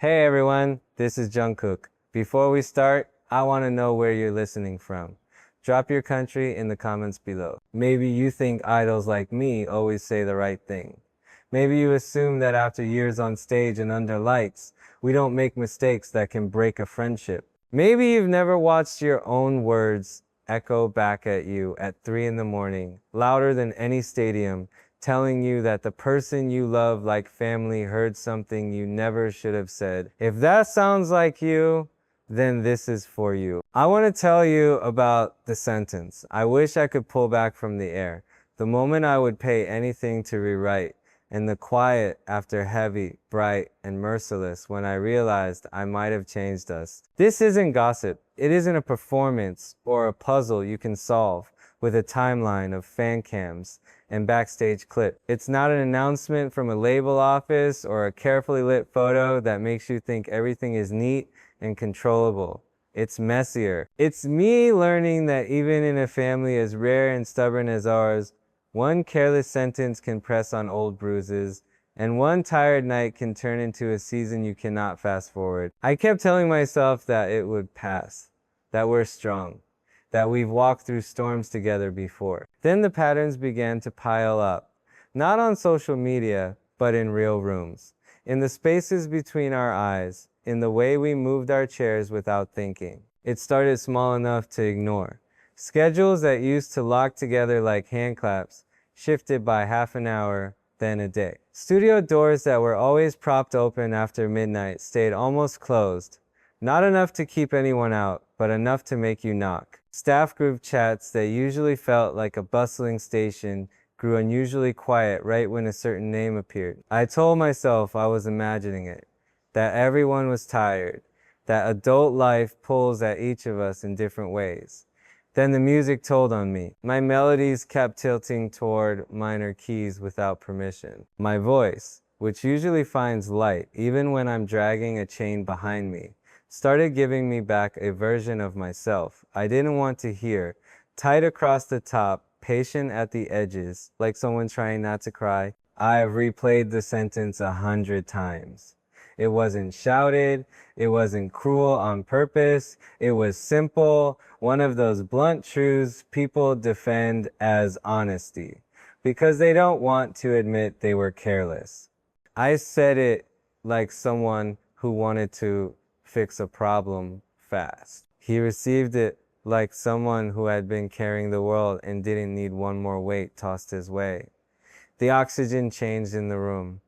Hey everyone, this is Jungkook. Before we start, I want to know where you're listening from. Drop your country in the comments below. Maybe you think idols like me always say the right thing. Maybe you assume that after years on stage and under lights, we don't make mistakes that can break a friendship. Maybe you've never watched your own words echo back at you at 3 in the morning, louder than any stadium, telling you that the person you love like family heard something you never should have said. If that sounds like you, then this is for you. I want to tell you about the sentence. I wish I could pull back from the air. The moment I would pay anything to rewrite, and the quiet after heavy, bright, and merciless when I realized I might have changed us. This isn't gossip. It isn't a performance or a puzzle you can solve with a timeline of fan cams and backstage clip. It's not an announcement from a label office or a carefully lit photo that makes you think everything is neat and controllable. It's messier. It's me learning that even in a family as rare and stubborn as ours, one careless sentence can press on old bruises, and one tired night can turn into a season you cannot fast forward. I kept telling myself that it would pass, that we're strong, that we've walked through storms together before. Then the patterns began to pile up, not on social media, but in real rooms, in the spaces between our eyes, in the way we moved our chairs without thinking. It started small enough to ignore. Schedules that used to lock together like hand claps shifted by half an hour, then a day. Studio doors that were always propped open after midnight stayed almost closed. Not enough to keep anyone out, but enough to make you knock. Staff group chats that usually felt like a bustling station grew unusually quiet right when a certain name appeared. I told myself I was imagining it, that everyone was tired, that adult life pulls at each of us in different ways. Then the music told on me. My melodies kept tilting toward minor keys without permission. My voice, which usually finds light even when I'm dragging a chain behind me, started giving me back a version of myself I didn't want to hear, tight across the top, patient at the edges, like someone trying not to cry. I've replayed the sentence 100 times. It wasn't shouted, it wasn't cruel on purpose, it was simple, one of those blunt truths people defend as honesty, because they don't want to admit they were careless. I said it like someone who wanted to fix a problem fast. He received it like someone who had been carrying the world and didn't need one more weight tossed his way. The oxygen changed in the room.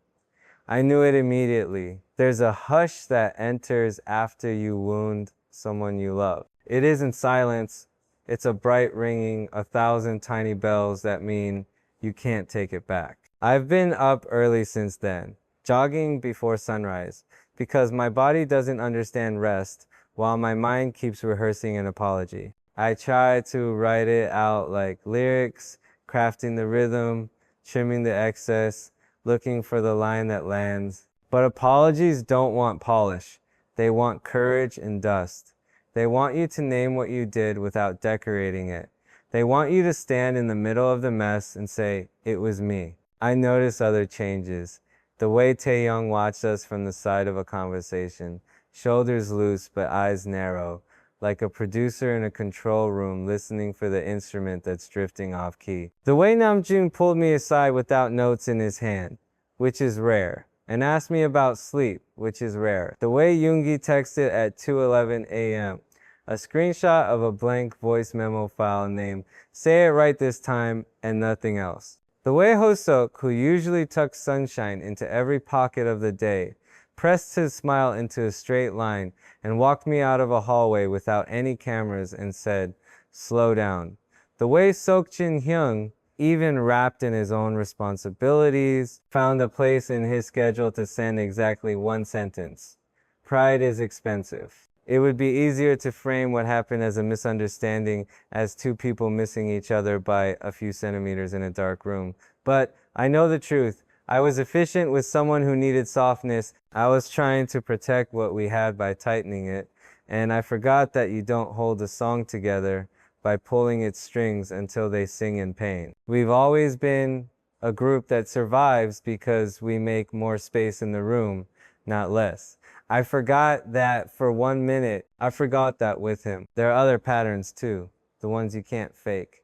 I knew it immediately. There's a hush that enters after you wound someone you love. It isn't silence. It's a bright ringing, 1,000 tiny bells that mean you can't take it back. I've been up early since then, jogging before sunrise, because my body doesn't understand rest while my mind keeps rehearsing an apology. I try to write it out like lyrics, crafting the rhythm, trimming the excess, looking for the line that lands. But apologies don't want polish. They want courage and dust. They want you to name what you did without decorating it. They want you to stand in the middle of the mess and say, "It was me." I notice other changes. The way Taeyong watched us from the side of a conversation, shoulders loose but eyes narrow, like a producer in a control room listening for the instrument that's drifting off key. The way Namjoon pulled me aside without notes in his hand, which is rare, and asked me about sleep, which is rare. The way Yoongi texted at 2:11 a.m., a screenshot of a blank voice memo file named "Say It Right This Time" and nothing else. The way Hoseok, who usually tucks sunshine into every pocket of the day, pressed his smile into a straight line and walked me out of a hallway without any cameras and said, "Slow down." The way Sok Jin Hyung, even wrapped in his own responsibilities, found a place in his schedule to send exactly one sentence. Pride is expensive. It would be easier to frame what happened as a misunderstanding as two people missing each other by a few centimeters in a dark room. But I know the truth. I was efficient with someone who needed softness. I was trying to protect what we had by tightening it. And I forgot that you don't hold a song together by pulling its strings until they sing in pain. We've always been a group that survives because we make more space in the room, not less. I forgot that for 1 minute. I forgot that with him. There are other patterns too, the ones you can't fake.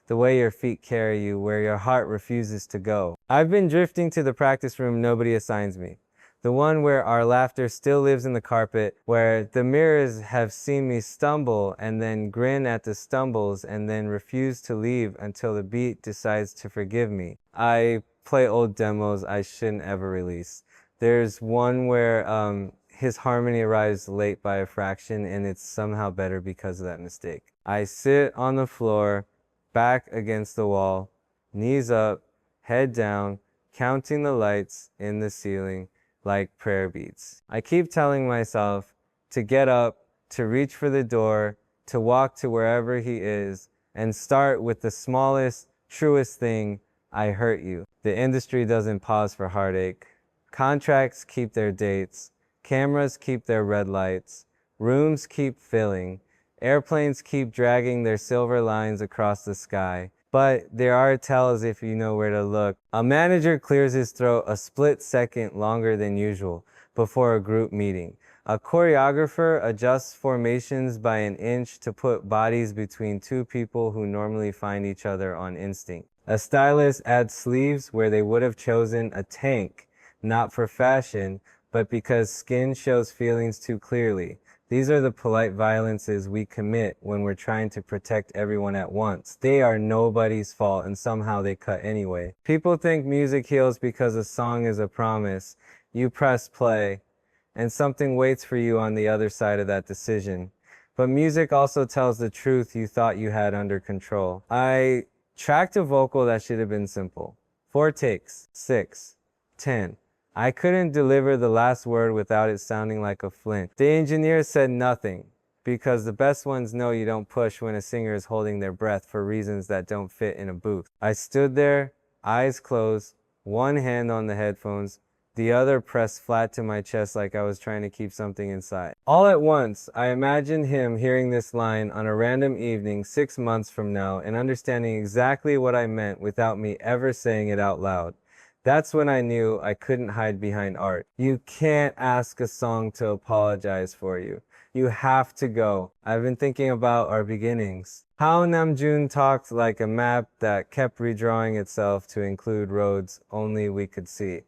The way your feet carry you, where your heart refuses to go. I've been drifting to the practice room nobody assigns me. The one where our laughter still lives in the carpet, where the mirrors have seen me stumble and then grin at the stumbles and then refuse to leave until the beat decides to forgive me. I play old demos I shouldn't ever release. There's one where his harmony arrives late by a fraction and it's somehow better because of that mistake. I sit on the floor, back against the wall, knees up, head down, counting the lights in the ceiling like prayer beads. I keep telling myself to get up, to reach for the door, to walk to wherever he is, and start with the smallest, truest thing, I hurt you. The industry doesn't pause for heartache. Contracts keep their dates. Cameras keep their red lights. Rooms keep filling. Airplanes keep dragging their silver lines across the sky. But there are tells if you know where to look. A manager clears his throat a split second longer than usual before a group meeting. A choreographer adjusts formations by an inch to put bodies between two people who normally find each other on instinct. A stylist adds sleeves where they would have chosen a tank, not for fashion, but because skin shows feelings too clearly. These are the polite violences we commit when we're trying to protect everyone at once. They are nobody's fault and somehow they cut anyway. People think music heals because a song is a promise. You press play and something waits for you on the other side of that decision. But music also tells the truth you thought you had under control. I tracked a vocal that should have been simple. 4 takes, 6, 10. I couldn't deliver the last word without it sounding like a flint. The engineer said nothing, because the best ones know you don't push when a singer is holding their breath for reasons that don't fit in a booth. I stood there, eyes closed, one hand on the headphones, the other pressed flat to my chest like I was trying to keep something inside. All at once, I imagined him hearing this line on a random evening 6 months from now and understanding exactly what I meant without me ever saying it out loud. That's when I knew I couldn't hide behind art. You can't ask a song to apologize for you. You have to go. I've been thinking about our beginnings. How Namjoon talked like a map that kept redrawing itself to include roads only we could see.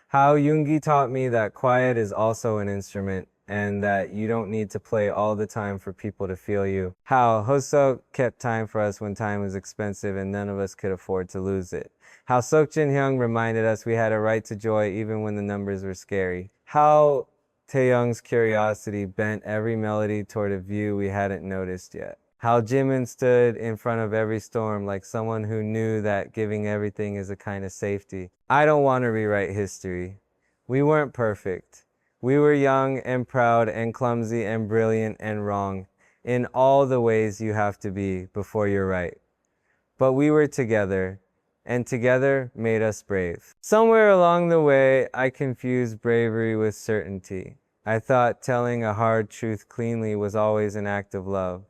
How Yoongi taught me that quiet is also an instrument and that you don't need to play all the time for people to feel you. How Hoseok kept time for us when time was expensive and none of us could afford to lose it. How Seok Jin-hyung reminded us we had a right to joy even when the numbers were scary. How Taeyoung's curiosity bent every melody toward a view we hadn't noticed yet. How Jimin stood in front of every storm like someone who knew that giving everything is a kind of safety. I don't want to rewrite history. We weren't perfect. We were young and proud and clumsy and brilliant and wrong in all the ways you have to be before you're right. But we were together, and together made us brave. Somewhere along the way, I confused bravery with certainty. I thought telling a hard truth cleanly was always an act of love.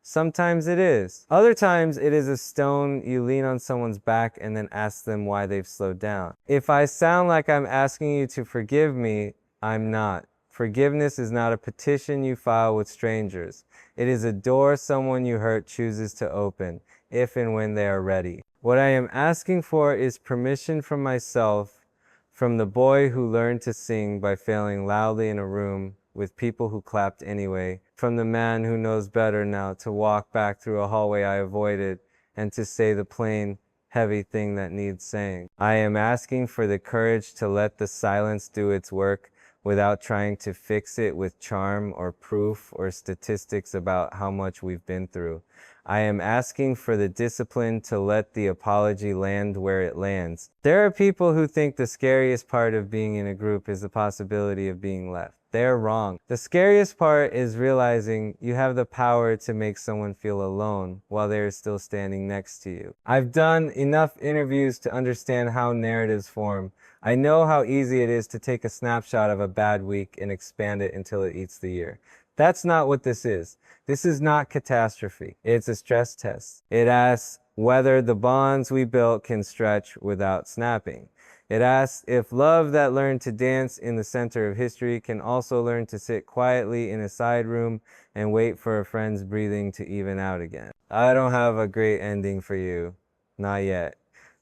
Sometimes it is. Other times it is a stone you lean on someone's back and then ask them why they've slowed down. If I sound like I'm asking you to forgive me, I'm not. Forgiveness is not a petition you file with strangers. It is a door someone you hurt chooses to open, if and when they are ready. What I am asking for is permission from myself, from the boy who learned to sing by failing loudly in a room with people who clapped anyway, from the man who knows better now to walk back through a hallway I avoided and to say the plain, heavy thing that needs saying. I am asking for the courage to let the silence do its work without trying to fix it with charm or proof or statistics about how much we've been through. I am asking for the discipline to let the apology land where it lands. There are people who think the scariest part of being in a group is the possibility of being left. They're wrong. The scariest part is realizing you have the power to make someone feel alone while they're still standing next to you. I've done enough interviews to understand how narratives form. I know how easy it is to take a snapshot of a bad week and expand it until it eats the year. That's not what this is. This is not catastrophe. It's a stress test. It asks whether the bonds we built can stretch without snapping. It asks if love that learned to dance in the center of history can also learn to sit quietly in a side room and wait for a friend's breathing to even out again. I don't have a great ending for you. Not yet.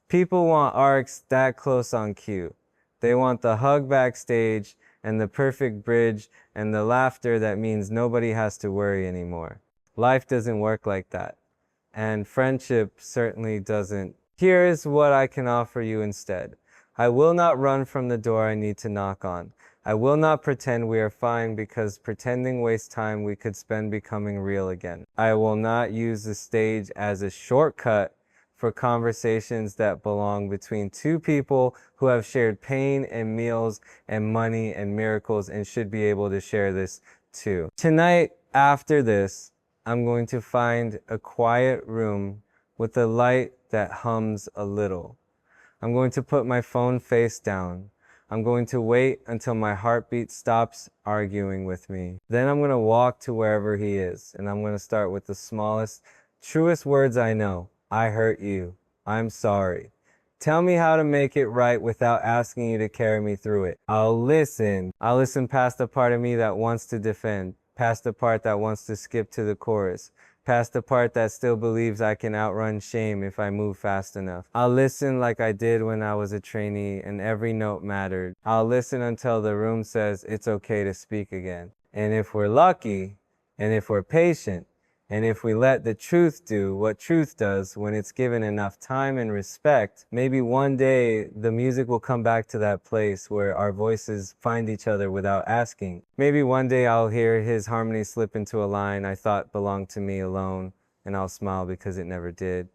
People want arcs that close on cue. They want the hug backstage and the perfect bridge and the laughter that means nobody has to worry anymore. Life doesn't work like that. And friendship certainly doesn't. Here is what I can offer you instead. I will not run from the door I need to knock on. I will not pretend we are fine because pretending wastes time we could spend becoming real again. I will not use the stage as a shortcut for conversations that belong between two people who have shared pain and meals and money and miracles and should be able to share this too. Tonight, after this, I'm going to find a quiet room with a light that hums a little. I'm going to put my phone face down. I'm going to wait until my heartbeat stops arguing with me. Then I'm going to walk to wherever he is, and I'm going to start with the smallest, truest words I know. I hurt you. I'm sorry. Tell me how to make it right without asking you to carry me through it. I'll listen. I'll listen past the part of me that wants to defend, past the part that wants to skip to the chorus, past the part that still believes I can outrun shame if I move fast enough. I'll listen like I did when I was a trainee and every note mattered. I'll listen until the room says it's okay to speak again. And if we're lucky, and if we're patient, and if we let the truth do what truth does when it's given enough time and respect, maybe one day the music will come back to that place where our voices find each other without asking. Maybe one day I'll hear his harmony slip into a line I thought belonged to me alone, and I'll smile because it never did.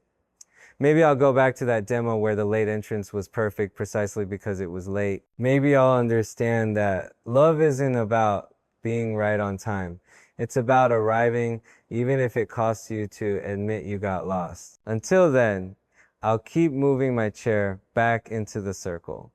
Maybe I'll go back to that demo where the late entrance was perfect precisely because it was late. Maybe I'll understand that love isn't about being right on time. It's about arriving, even if it costs you to admit you got lost. Until then, I'll keep moving my chair back into the circle.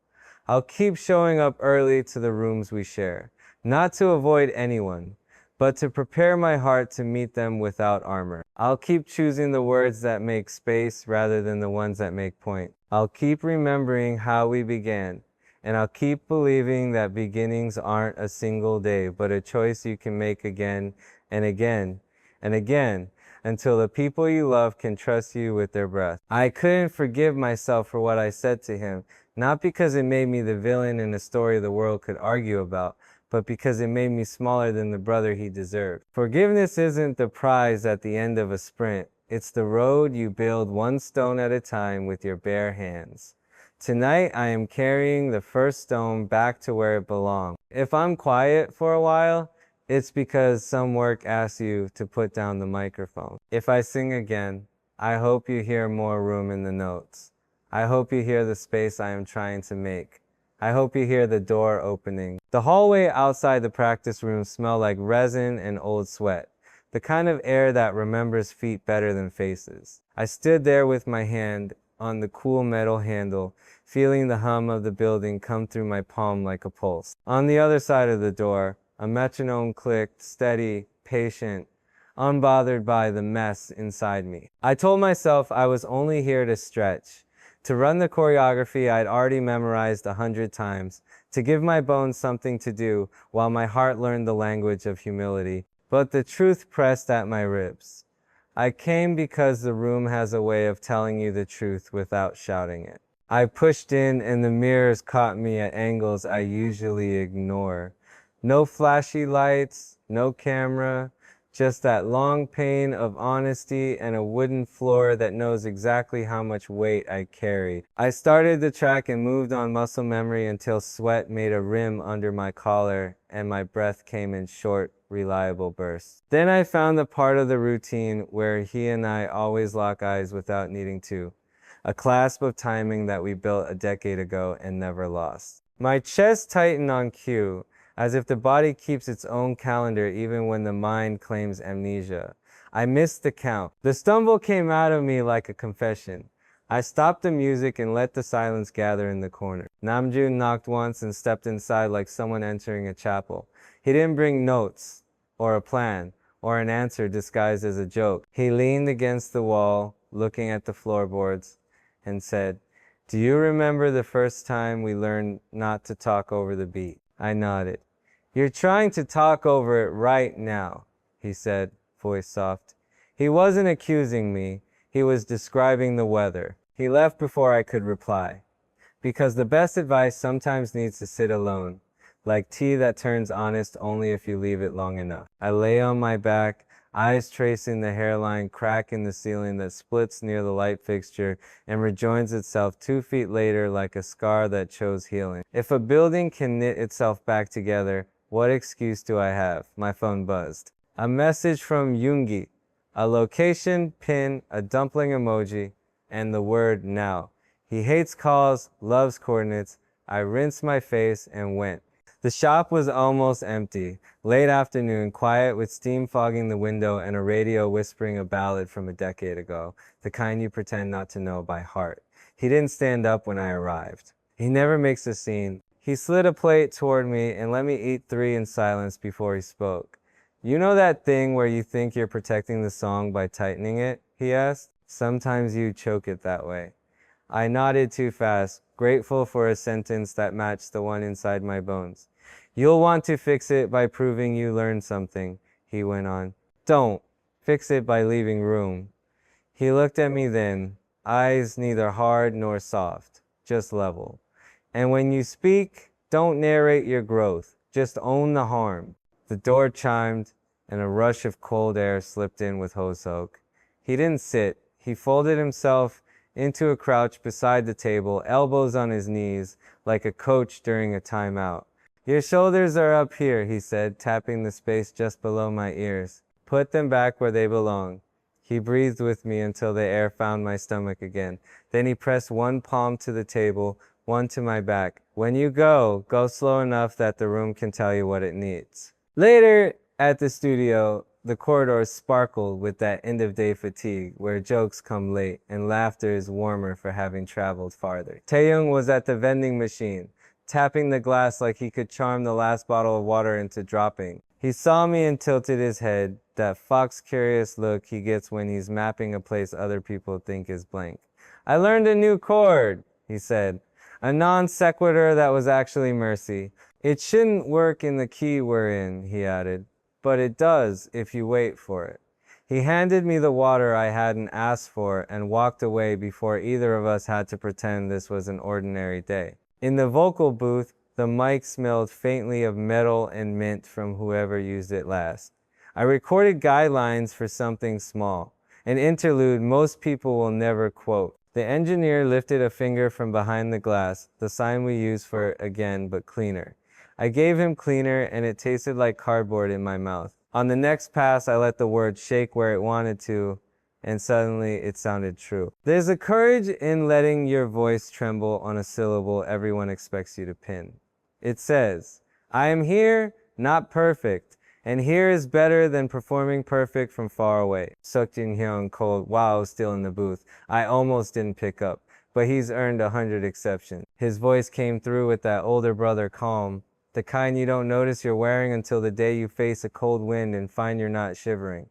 I'll keep showing up early to the rooms we share, not to avoid anyone, but to prepare my heart to meet them without armor. I'll keep choosing the words that make space rather than the ones that make point. I'll keep remembering how we began. And I'll keep believing that beginnings aren't a single day, but a choice you can make again and again and again until the people you love can trust you with their breath. I couldn't forgive myself for what I said to him, not because it made me the villain in a story the world could argue about, but because it made me smaller than the brother he deserved. Forgiveness isn't the prize at the end of a sprint. It's the road you build one stone at a time with your bare hands. Tonight, I am carrying the first stone back to where it belongs. If I'm quiet for a while, it's because some work asks you to put down the microphone. If I sing again, I hope you hear more room in the notes. I hope you hear the space I am trying to make. I hope you hear the door opening. The hallway outside the practice room smelled like resin and old sweat, the kind of air that remembers feet better than faces. I stood there with my hand on the cool metal handle, feeling the hum of the building come through my palm like a pulse. On the other side of the door, a metronome clicked, steady, patient, unbothered by the mess inside me. I told myself I was only here to stretch, to run the choreography I'd already memorized 100 times, to give my bones something to do while my heart learned the language of humility. But the truth pressed at my ribs. I came because the room has a way of telling you the truth without shouting it. I pushed in and the mirrors caught me at angles I usually ignore. No flashy lights, no camera, just that long pane of honesty and a wooden floor that knows exactly how much weight I carried. I started the track and moved on muscle memory until sweat made a rim under my collar and my breath came in short, reliable bursts. Then I found the part of the routine where he and I always lock eyes without needing to. A clasp of timing that we built a decade ago and never lost. My chest tightened on cue, as if the body keeps its own calendar even when the mind claims amnesia. I missed the count. The stumble came out of me like a confession. I stopped the music and let the silence gather in the corner. Namjoon knocked once and stepped inside like someone entering a chapel. He didn't bring notes, or a plan, or an answer disguised as a joke. He leaned against the wall, looking at the floorboards, and said, Do you remember the first time we learned not to talk over the beat? I nodded. You're trying to talk over it right now, he said, voice soft. He wasn't accusing me. He was describing the weather. He left before I could reply. Because the best advice sometimes needs to sit alone, like tea that turns honest only if you leave it long enough. I lay on my back, eyes tracing the hairline crack in the ceiling that splits near the light fixture and rejoins itself 2 feet later like a scar that chose healing. If a building can knit itself back together, what excuse do I have? My phone buzzed. A message from Yoongi, a location, pin, a dumpling emoji, and the word now. He hates calls, loves coordinates. I rinsed my face and went. The shop was almost empty. Late afternoon, quiet with steam fogging the window and a radio whispering a ballad from a decade ago, the kind you pretend not to know by heart. He didn't stand up when I arrived. He never makes a scene. He slid a plate toward me and let me eat 3 in silence before he spoke. You know that thing where you think you're protecting the song by tightening it? He asked. Sometimes you choke it that way. I nodded too fast, grateful for a sentence that matched the one inside my bones. You'll want to fix it by proving you learned something, he went on. Don't. Fix it by leaving room. He looked at me then, eyes neither hard nor soft, just level. And when you speak, don't narrate your growth, just own the harm. The door chimed, and a rush of cold air slipped in with Hoseok. He didn't sit. He folded himself into a crouch beside the table, elbows on his knees, like a coach during a timeout. Your shoulders are up here, he said, tapping the space just below my ears. Put them back where they belong. He breathed with me until the air found my stomach again. Then he pressed one palm to the table, one to my back. When you go slow enough that the room can tell you what it needs. Later, at the studio, the corridors sparkled with that end-of-day fatigue where jokes come late and laughter is warmer for having traveled farther. Taeyong was at the vending machine, tapping the glass like he could charm the last bottle of water into dropping. He saw me and tilted his head, that fox-curious look he gets when he's mapping a place other people think is blank. I learned a new chord, he said, a non sequitur that was actually mercy. It shouldn't work in the key we're in, he added, but it does if you wait for it. He handed me the water I hadn't asked for and walked away before either of us had to pretend this was an ordinary day. In the vocal booth, the mic smelled faintly of metal and mint from whoever used it last. I recorded guidelines for something small, an interlude most people will never quote. The engineer lifted a finger from behind the glass, the sign we use for again but cleaner. I gave him cleaner and it tasted like cardboard in my mouth. On the next pass, I let the word shake where it wanted to, and suddenly it sounded true. There's a courage in letting your voice tremble on a syllable everyone expects you to pin. It says, I am here, not perfect, and here is better than performing perfect from far away. Seokjin Hyung called while still in the booth. I almost didn't pick up, but he's earned 100 exceptions. His voice came through with that older brother calm, the kind you don't notice you're wearing until the day you face a cold wind and find you're not shivering.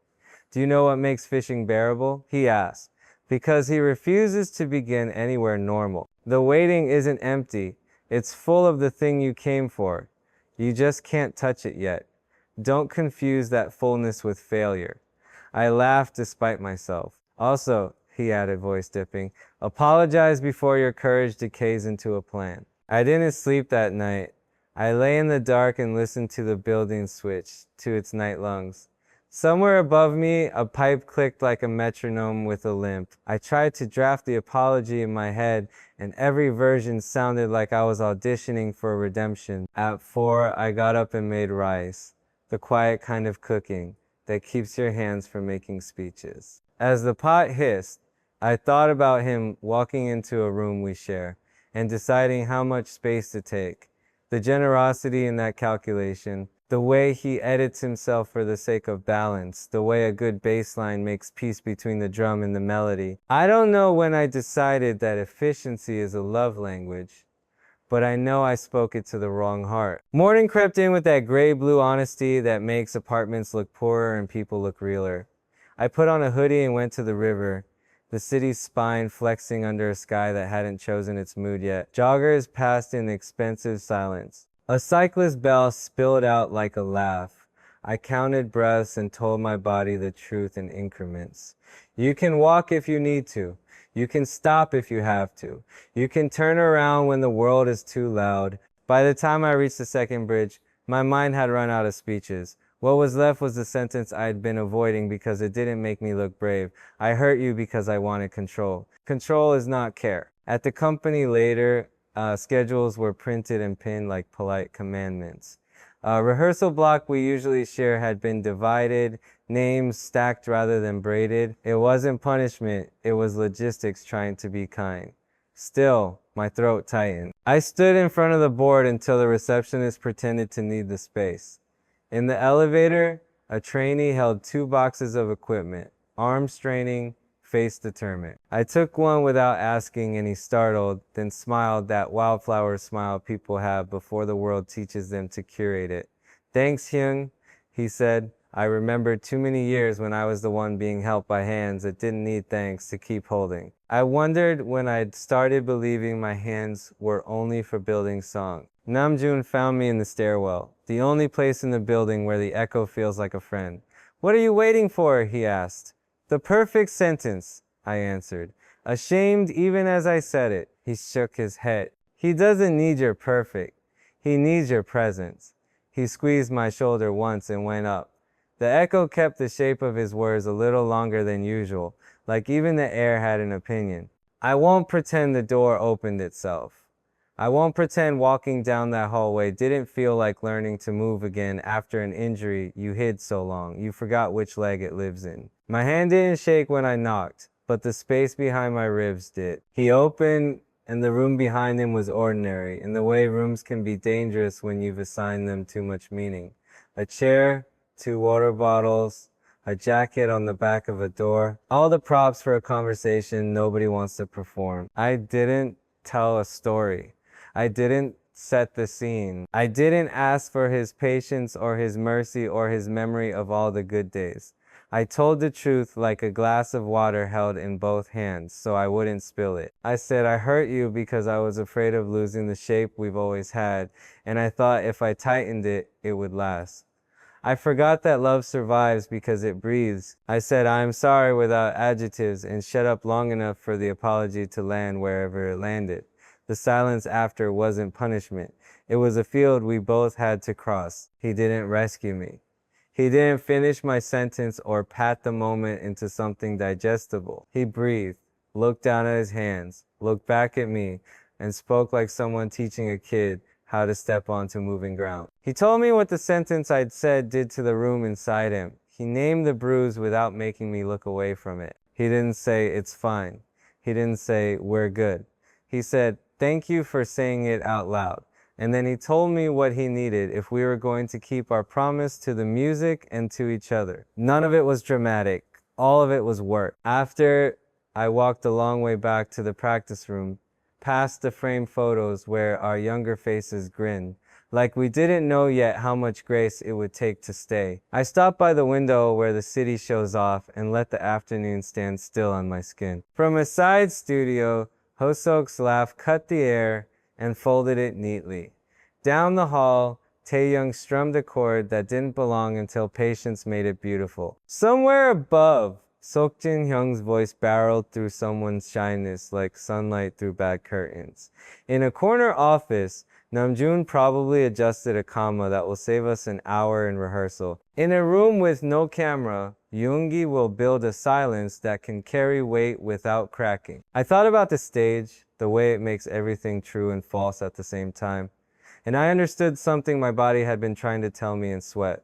Do you know what makes fishing bearable? He asked, because he refuses to begin anywhere normal. The waiting isn't empty. It's full of the thing you came for. You just can't touch it yet. Don't confuse that fullness with failure. I laughed despite myself. Also, he added, voice dipping, apologize before your courage decays into a plan. I didn't sleep that night. I lay in the dark and listened to the building switch to its night lungs. Somewhere above me, a pipe clicked like a metronome with a limp. I tried to draft the apology in my head, and every version sounded like I was auditioning for redemption. At 4, I got up and made rice, the quiet kind of cooking that keeps your hands from making speeches. As the pot hissed, I thought about him walking into a room we share and deciding how much space to take. The generosity in that calculation, the way he edits himself for the sake of balance, the way a good bass line makes peace between the drum and the melody. I don't know when I decided that efficiency is a love language, but I know I spoke it to the wrong heart. Morning crept in with that gray-blue honesty that makes apartments look poorer and people look realer. I put on a hoodie and went to the river. the city's spine flexing under a sky that hadn't chosen its mood yet. Joggers passed in expensive silence. A cyclist bell spilled out like a laugh. I counted breaths and told my body the truth in increments. You can walk if you need to. You can stop if you have to. You can turn around when the world is too loud. By the time I reached the second bridge, my mind had run out of speeches. What was left was the sentence I had been avoiding because it didn't make me look brave. I hurt you because I wanted control. Control is not care. At the company later, schedules were printed and pinned like polite commandments. Rehearsal block we usually share had been divided, names stacked rather than braided. It wasn't punishment, it was logistics trying to be kind. Still, my throat tightened. I stood in front of the board until the receptionist pretended to need the space. In the elevator, a trainee held 2 boxes of equipment, arm straining, face determined. I took one without asking and he startled, then smiled that wildflower smile people have before the world teaches them to curate it. Thanks, Hyung, he said. I remembered too many years when I was the one being helped by hands that didn't need thanks to keep holding. I wondered when I'd started believing my hands were only for building songs. Namjoon found me in the stairwell, the only place in the building where the echo feels like a friend. What are you waiting for? He asked. The perfect sentence, I answered, ashamed even as I said it. He shook his head. He doesn't need your perfect. He needs your presence. He squeezed my shoulder once and went up. The echo kept the shape of his words a little longer than usual, like even the air had an opinion. I won't pretend the door opened itself. I won't pretend walking down that hallway didn't feel like learning to move again after an injury you hid so long, you forgot which leg it lives in. My hand didn't shake when I knocked, but the space behind my ribs did. He opened, and the room behind him was ordinary, in the way rooms can be dangerous when you've assigned them too much meaning. A chair, 2 water bottles, a jacket on the back of a door. All the props for a conversation nobody wants to perform. I didn't tell a story. I didn't set the scene. I didn't ask for his patience or his mercy or his memory of all the good days. I told the truth like a glass of water held in both hands so I wouldn't spill it. I said I hurt you because I was afraid of losing the shape we've always had, and I thought if I tightened it, it would last. I forgot that love survives because it breathes. I said I am sorry without adjectives and shut up long enough for the apology to land wherever it landed. The silence after wasn't punishment. It was a field we both had to cross. He didn't rescue me. He didn't finish my sentence or pat the moment into something digestible. He breathed, looked down at his hands, looked back at me, and spoke like someone teaching a kid how to step onto moving ground. He told me what the sentence I'd said did to the room inside him. He named the bruise without making me look away from it. He didn't say, it's fine. He didn't say, we're good. He said, thank you for saying it out loud. And then he told me what he needed if we were going to keep our promise to the music and to each other. None of it was dramatic. All of it was work. After I walked a long way back to the practice room, past the framed photos where our younger faces grinned, like we didn't know yet how much grace it would take to stay. I stopped by the window where the city shows off and let the afternoon stand still on my skin. From a side studio, Hoseok's laugh cut the air and folded it neatly. Down the hall, Taeyoung strummed a chord that didn't belong until patience made it beautiful. Somewhere above, Sok Jin Hyung's voice barreled through someone's shyness like sunlight through bad curtains. In a corner office, Namjoon probably adjusted a comma that will save us an hour in rehearsal. In a room with no camera, Yoongi will build a silence that can carry weight without cracking. I thought about the stage, the way it makes everything true and false at the same time. And I understood something my body had been trying to tell me in sweat.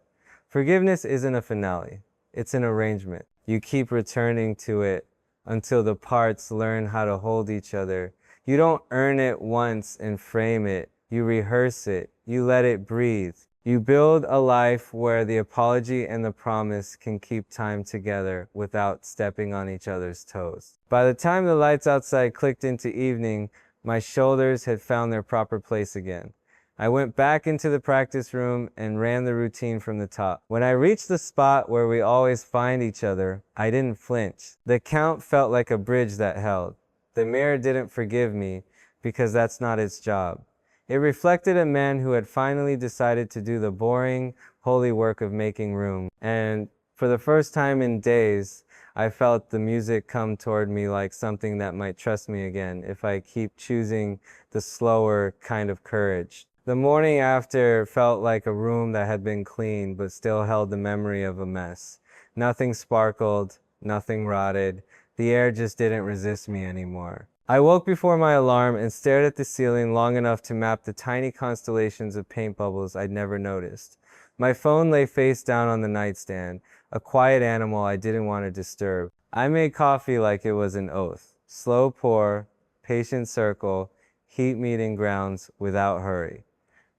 Forgiveness isn't a finale. It's an arrangement. You keep returning to it until the parts learn how to hold each other. You don't earn it once and frame it. You rehearse it. You let it breathe. You build a life where the apology and the promise can keep time together without stepping on each other's toes. By the time the lights outside clicked into evening, my shoulders had found their proper place again. I went back into the practice room and ran the routine from the top. When I reached the spot where we always find each other, I didn't flinch. The count felt like a bridge that held. The mirror didn't forgive me because that's not its job. It reflected a man who had finally decided to do the boring, holy work of making room. And for the first time in days, I felt the music come toward me like something that might trust me again if I keep choosing the slower kind of courage. The morning after felt like a room that had been cleaned but still held the memory of a mess. Nothing sparkled, nothing rotted. The air just didn't resist me anymore. I woke before my alarm and stared at the ceiling long enough to map the tiny constellations of paint bubbles I'd never noticed. My phone lay face down on the nightstand, a quiet animal I didn't want to disturb. I made coffee like it was an oath. Slow pour, patient circle, heat meeting grounds without hurry.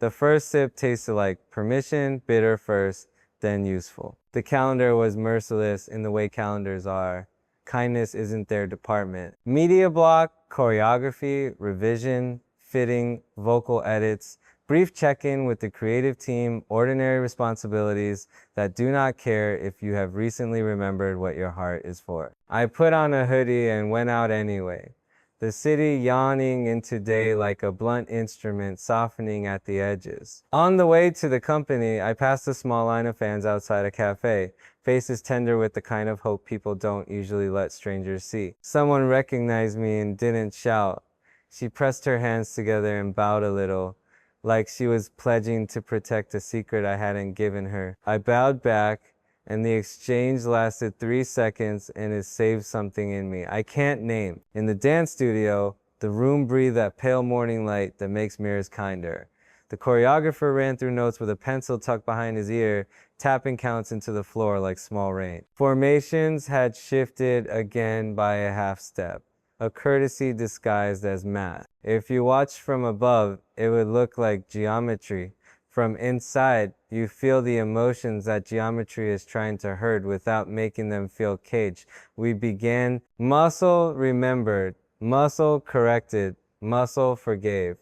The first sip tasted like permission, bitter first, then useful. The calendar was merciless in the way calendars are. Kindness isn't their department. Media block, choreography, revision, fitting, vocal edits, brief check-in with the creative team, ordinary responsibilities that do not care if you have recently remembered what your heart is for. I put on a hoodie and went out anyway. The city yawning into day like a blunt instrument softening at the edges. On the way to the company, I passed a small line of fans outside a cafe, faces tender with the kind of hope people don't usually let strangers see. Someone recognized me and didn't shout. She pressed her hands together and bowed a little, like she was pledging to protect a secret I hadn't given her. I bowed back, and the exchange lasted 3 seconds and it saved something in me I can't name. In the dance studio, the room breathed that pale morning light that makes mirrors kinder. The choreographer ran through notes with a pencil tucked behind his ear, tapping counts into the floor like small rain. Formations had shifted again by a half step, a courtesy disguised as math. If you watched from above, it would look like geometry. From inside, you feel the emotions that geometry is trying to herd without making them feel caged. We began, muscle remembered, muscle corrected, muscle forgave.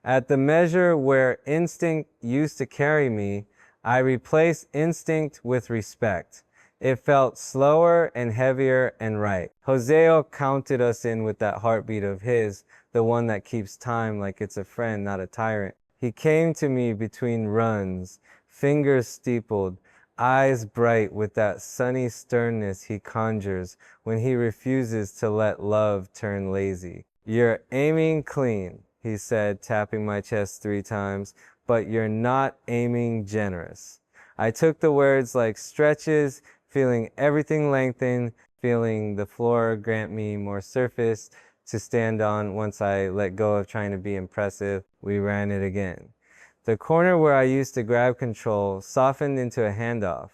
At the measure where instinct used to carry me, I replaced instinct with respect. It felt slower and heavier and right. Joseo counted us in with that heartbeat of his, the one that keeps time like it's a friend, not a tyrant. He came to me between runs, fingers steepled, eyes bright with that sunny sternness he conjures when he refuses to let love turn lazy. You're aiming clean, he said, tapping my chest 3 times, but you're not aiming generous. I took the words like stretches, feeling everything lengthen, feeling the floor grant me more surface to stand on once I let go of trying to be impressive. We ran it again. The corner where I used to grab control softened into a handoff,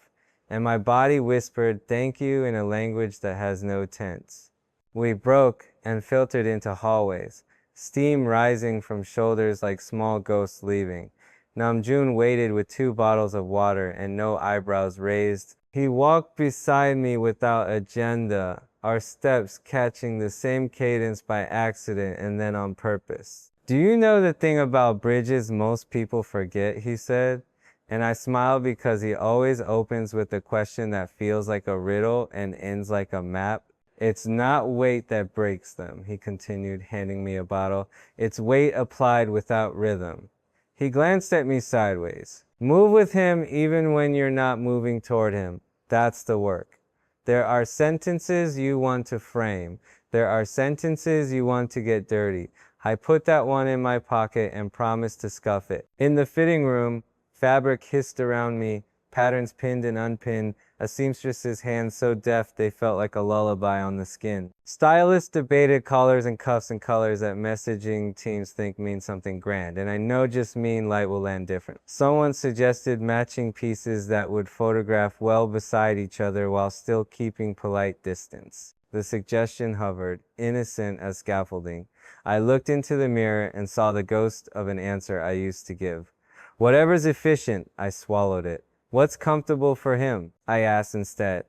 and my body whispered thank you in a language that has no tense. We broke and filtered into hallways, steam rising from shoulders like small ghosts leaving. Namjoon waited with 2 bottles of water and no eyebrows raised. He walked beside me without agenda, our steps catching the same cadence by accident and then on purpose. Do you know the thing about bridges most people forget, he said? And I smiled because he always opens with a question that feels like a riddle and ends like a map. It's not weight that breaks them, he continued, handing me a bottle. It's weight applied without rhythm. He glanced at me sideways. Move with him even when you're not moving toward him. That's the work. There are sentences you want to frame. There are sentences you want to get dirty. I put that one in my pocket and promised to scuff it. In the fitting room, fabric hissed around me, patterns pinned and unpinned, a seamstress's hands so deft they felt like a lullaby on the skin. Stylists debated collars and cuffs and colors that messaging teams think mean something grand, and I know just mean light will land different. Someone suggested matching pieces that would photograph well beside each other while still keeping polite distance. The suggestion hovered, innocent as scaffolding. I looked into the mirror and saw the ghost of an answer I used to give. Whatever's efficient, I swallowed it. What's comfortable for him? I asked instead.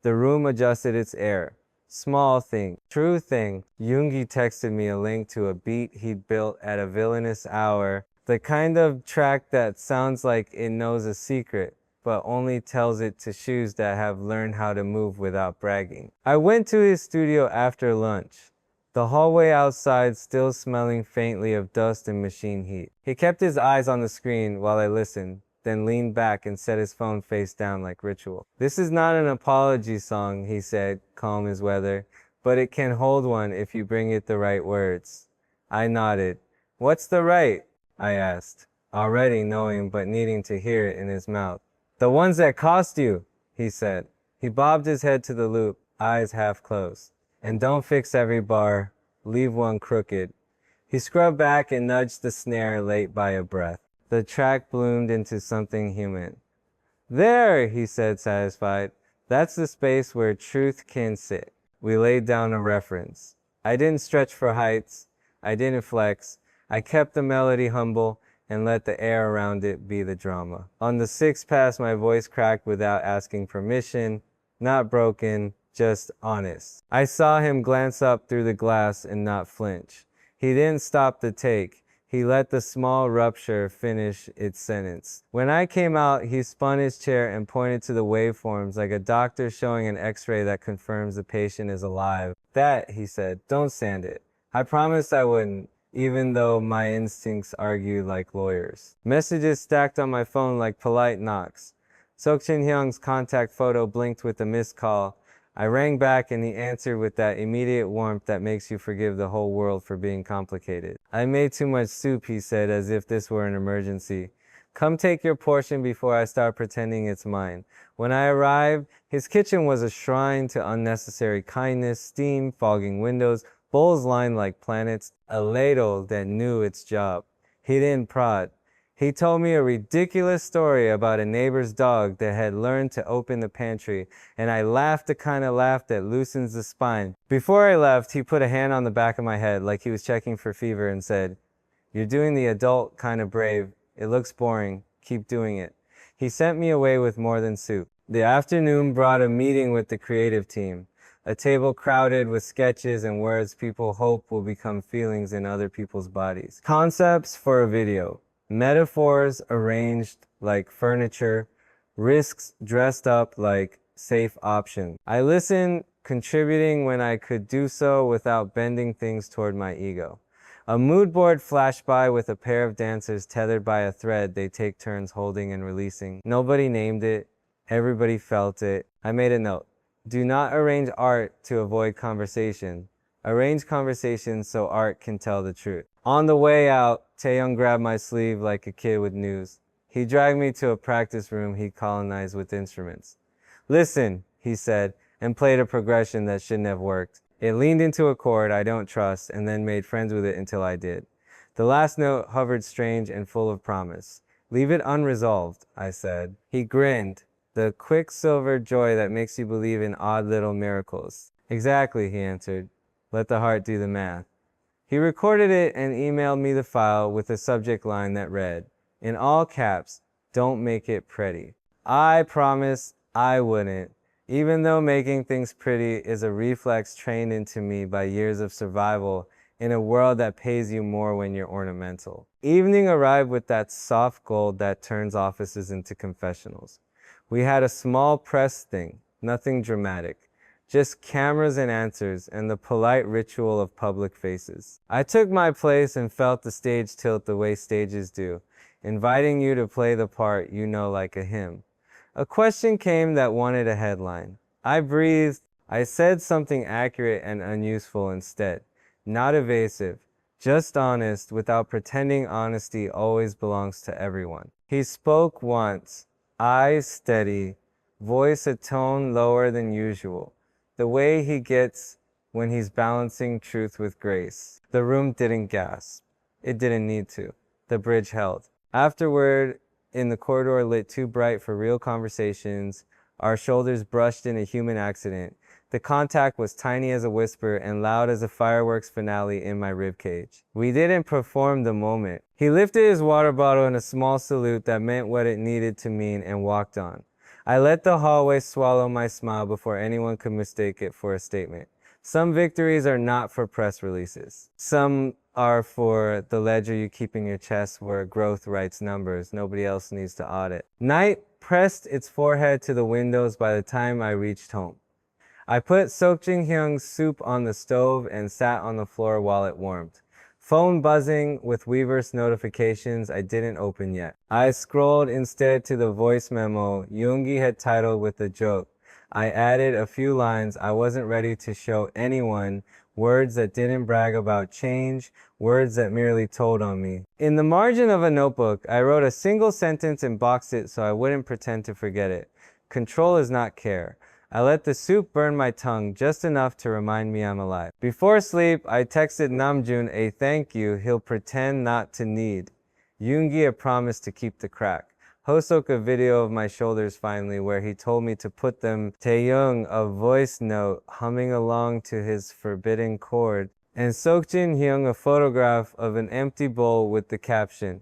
The room adjusted its air. Small thing, true thing. Yoongi texted me a link to a beat he'd built at a villainous hour The kind of track that sounds like it knows a secret, but only tells it to shoes that have learned how to move without bragging. I went to his studio after lunch, the hallway outside still smelling faintly of dust and machine heat. He kept his eyes on the screen while I listened, then leaned back and set his phone face down like ritual. "This is not an apology song," he said, calm as weather, "but it can hold one if you bring it the right words." I nodded. "What's the right?" I asked, already knowing but needing to hear it in his mouth. "The ones that cost you," he said. He bobbed his head to the loop, eyes half closed. "And don't fix every bar, leave one crooked." He scrubbed back and nudged the snare late by a breath. The track bloomed into something human. "There," he said, satisfied. "That's the space where truth can sit." We laid down a reference. I didn't stretch for heights. I didn't flex. I kept the melody humble and let the air around it be the drama. On the sixth pass, my voice cracked without asking permission. Not broken, just honest. I saw him glance up through the glass and not flinch. He didn't stop the take. He let the small rupture finish its sentence. When I came out, he spun his chair and pointed to the waveforms like a doctor showing an x-ray that confirms the patient is alive. "That," he said, "don't sand it." I promised I wouldn't, even though my instincts argued like lawyers. Messages stacked on my phone like polite knocks. Sok Jin Hyung's contact photo blinked with a missed call. I rang back and he answered with that immediate warmth that makes you forgive the whole world for being complicated. "I made too much soup," he said, as if this were an emergency. "Come take your portion before I start pretending it's mine." When I arrived, his kitchen was a shrine to unnecessary kindness, steam, fogging windows, bowls lined like planets, a ladle that knew its job. He didn't prod. He told me a ridiculous story about a neighbor's dog that had learned to open the pantry, and I laughed the kind of laugh that loosens the spine. Before I left, he put a hand on the back of my head like he was checking for fever and said, "You're doing the adult kind of brave. It looks boring. Keep doing it." He sent me away with more than soup. The afternoon brought a meeting with the creative team. A table crowded with sketches and words people hope will become feelings in other people's bodies. Concepts for a video. Metaphors arranged like furniture, risks dressed up like safe options. I listened, contributing when I could do so without bending things toward my ego. A mood board flashed by with a pair of dancers tethered by a thread they take turns holding and releasing. Nobody named it. Everybody felt it. I made a note. Do not arrange art to avoid conversation. Arrange conversation so art can tell the truth. On the way out, Taeyong grabbed my sleeve like a kid with news. He dragged me to a practice room he colonized with instruments. "Listen," he said, and played a progression that shouldn't have worked. It leaned into a chord I don't trust and then made friends with it until I did. The last note hovered strange and full of promise. "Leave it unresolved," I said. He grinned, the quicksilver joy that makes you believe in odd little miracles. "Exactly," he answered. "Let the heart do the math." He recorded it and emailed me the file with a subject line that read, in all caps, "Don't make it pretty." I promised I wouldn't, even though making things pretty is a reflex trained into me by years of survival in a world that pays you more when you're ornamental. Evening arrived with that soft gold that turns offices into confessionals. We had a small press thing, nothing dramatic. Just cameras and answers and the polite ritual of public faces. I took my place and felt the stage tilt the way stages do, inviting you to play the part you know like a hymn. A question came that wanted a headline. I breathed. I said something accurate and unuseful instead. Not evasive, just honest without pretending honesty always belongs to everyone. He spoke once, eyes steady, voice a tone lower than usual. The way he gets when he's balancing truth with grace. The room didn't gasp. It didn't need to. The bridge held. Afterward, in the corridor lit too bright for real conversations, our shoulders brushed in a human accident. The contact was tiny as a whisper and loud as a fireworks finale in my ribcage. We didn't perform the moment. He lifted his water bottle in a small salute that meant what it needed to mean and walked on. I let the hallway swallow my smile before anyone could mistake it for a statement. Some victories are not for press releases. Some are for the ledger you keep in your chest where growth writes numbers. Nobody else needs to audit. Night pressed its forehead to the windows by the time I reached home. I put Seokjin Hyung's soup on the stove and sat on the floor while it warmed. Phone buzzing with Weverse notifications I didn't open yet. I scrolled instead to the voice memo Yoongi had titled with a joke. I added a few lines I wasn't ready to show anyone, words that didn't brag about change, words that merely told on me. In the margin of a notebook, I wrote a single sentence and boxed it so I wouldn't pretend to forget it. Control is not care. I let the soup burn my tongue just enough to remind me I'm alive. Before sleep, I texted Namjoon a thank you he'll pretend not to need. Yoongi a promise to keep the crack. Hoseok a video of my shoulders finally where he told me to put them. Taeyoung a voice note humming along to his forbidden chord. And Seokjin Hyung a photograph of an empty bowl with the caption,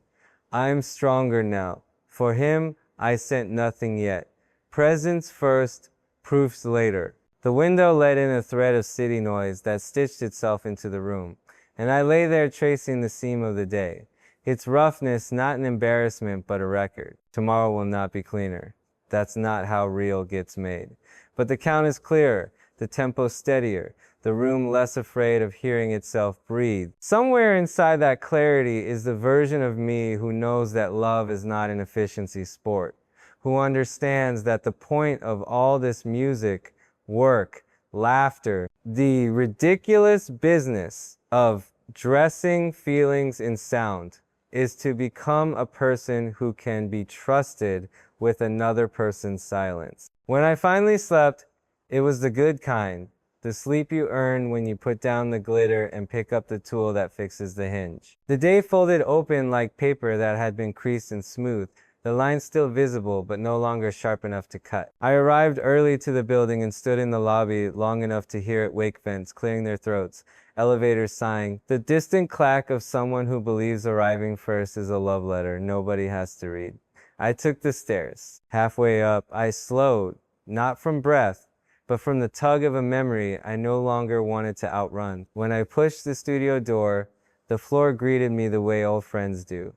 I'm stronger now. For him, I sent nothing yet. Presents first, proofs later. The window let in a thread of city noise that stitched itself into the room, and I lay there tracing the seam of the day. Its roughness, not an embarrassment, but a record. Tomorrow will not be cleaner. That's not how real gets made. But the count is clearer, the tempo steadier, the room less afraid of hearing itself breathe. Somewhere inside that clarity is the version of me who knows that love is not an efficiency sport, who understands that the point of all this music, work, laughter, the ridiculous business of dressing feelings in sound is to become a person who can be trusted with another person's silence. When I finally slept, it was the good kind, the sleep you earn when you put down the glitter and pick up the tool that fixes the hinge. The day folded open like paper that had been creased and smooth, the lines still visible, but no longer sharp enough to cut. I arrived early to the building and stood in the lobby long enough to hear it wake vents clearing their throats, elevators sighing, the distant clack of someone who believes arriving first is a love letter nobody has to read. I took the stairs. Halfway up, I slowed, not from breath, but from the tug of a memory I no longer wanted to outrun. When I pushed the studio door, the floor greeted me the way old friends do,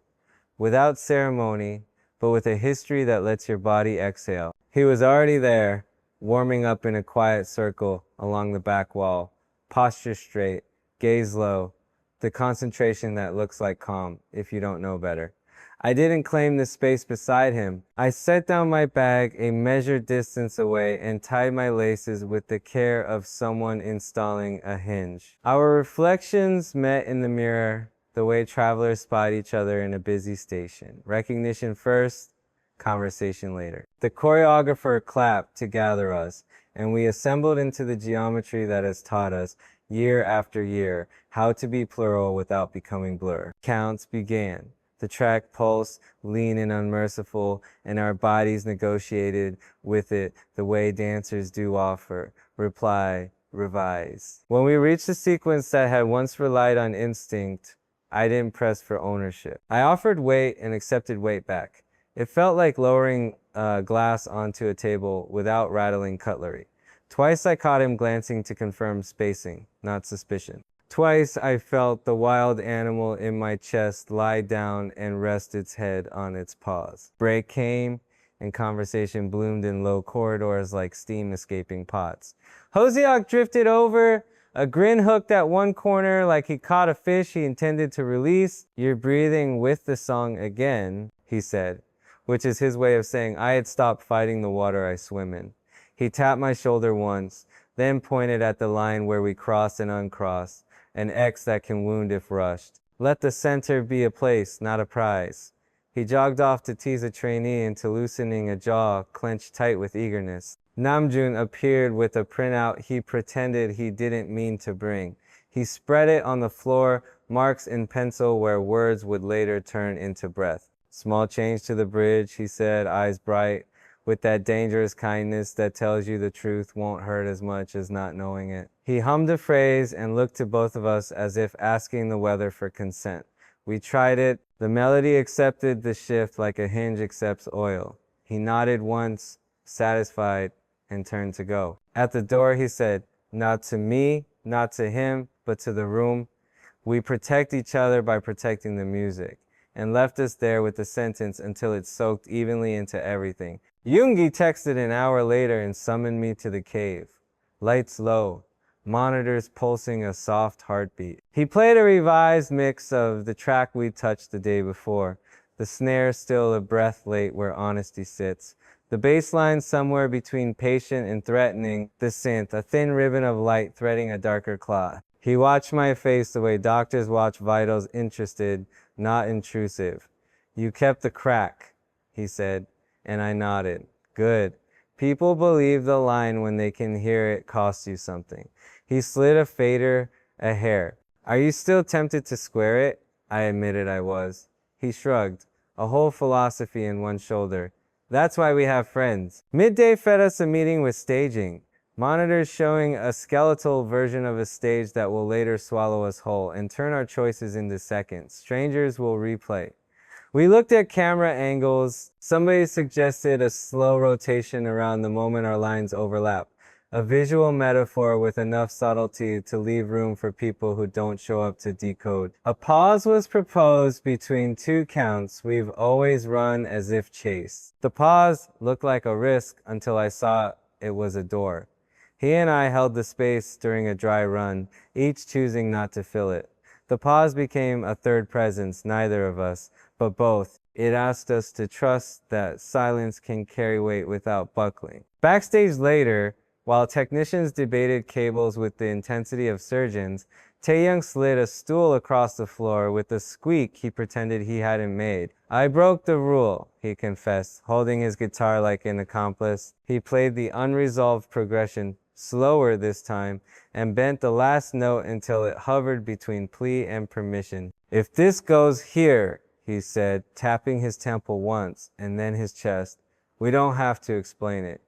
without ceremony, but with a history that lets your body exhale. He was already there, warming up in a quiet circle along the back wall, posture straight, gaze low, the concentration that looks like calm if you don't know better. I didn't claim the space beside him. I set down my bag a measured distance away and tied my laces with the care of someone installing a hinge. Our reflections met in the mirror, the way travelers spot each other in a busy station. Recognition first, conversation later. The choreographer clapped to gather us, and we assembled into the geometry that has taught us, year after year, how to be plural without becoming blur. Counts began. The track pulsed, lean and unmerciful, and our bodies negotiated with it the way dancers do offer, reply, revise. When we reached the sequence that had once relied on instinct, I didn't press for ownership. I offered weight and accepted weight back. It felt like lowering glass onto a table without rattling cutlery. Twice I caught him glancing to confirm spacing, not suspicion. Twice I felt the wild animal in my chest lie down and rest its head on its paws. Break came, and conversation bloomed in low corridors like steam escaping pots. Hoseok drifted over, a grin hooked at one corner like he caught a fish he intended to release. You're breathing with the song again, he said, which is his way of saying I had stopped fighting the water I swim in. He tapped my shoulder once, then pointed at the line where we cross and uncross, an X that can wound if rushed. Let the center be a place, not a prize. He jogged off to tease a trainee into loosening a jaw clenched tight with eagerness. Namjoon appeared with a printout he pretended he didn't mean to bring. He spread it on the floor, marks in pencil where words would later turn into breath. Small change to the bridge, he said, eyes bright, with that dangerous kindness that tells you the truth won't hurt as much as not knowing it. He hummed a phrase and looked to both of us as if asking the weather for consent. We tried it. The melody accepted the shift like a hinge accepts oil. He nodded once, satisfied, and turned to go. At the door, he said, not to me, not to him, but to the room. We protect each other by protecting the music, and left us there with the sentence until it soaked evenly into everything. Yoongi texted an hour later and summoned me to the cave. Lights low, monitors pulsing a soft heartbeat. He played a revised mix of the track we touched the day before, the snare still a breath late where honesty sits, the bass line somewhere between patient and threatening, the synth, a thin ribbon of light threading a darker cloth. He watched my face the way doctors watch vitals, interested, not intrusive. You kept the crack, he said, and I nodded. Good. People believe the line when they can hear it costs you something. He slid a fader, a hair. Are you still tempted to square it? I admitted I was. He shrugged, a whole philosophy in one shoulder. That's why we have friends. Midday fed us a meeting with staging. Monitors showing a skeletal version of a stage that will later swallow us whole and turn our choices into seconds. Strangers will replay. We looked at camera angles. Somebody suggested a slow rotation around the moment our lines overlap. A visual metaphor with enough subtlety to leave room for people who don't show up to decode. A pause was proposed between two counts we've always run as if chased. The pause looked like a risk until I saw it was a door. He and I held the space during a dry run, each choosing not to fill it. The pause became a third presence, neither of us, but both. It asked us to trust that silence can carry weight without buckling. Backstage later, while technicians debated cables with the intensity of surgeons, Taehyung slid a stool across the floor with a squeak he pretended he hadn't made. I broke the rule, he confessed, holding his guitar like an accomplice. He played the unresolved progression, slower this time, and bent the last note until it hovered between plea and permission. If this goes here, he said, tapping his temple once and then his chest, we don't have to explain it.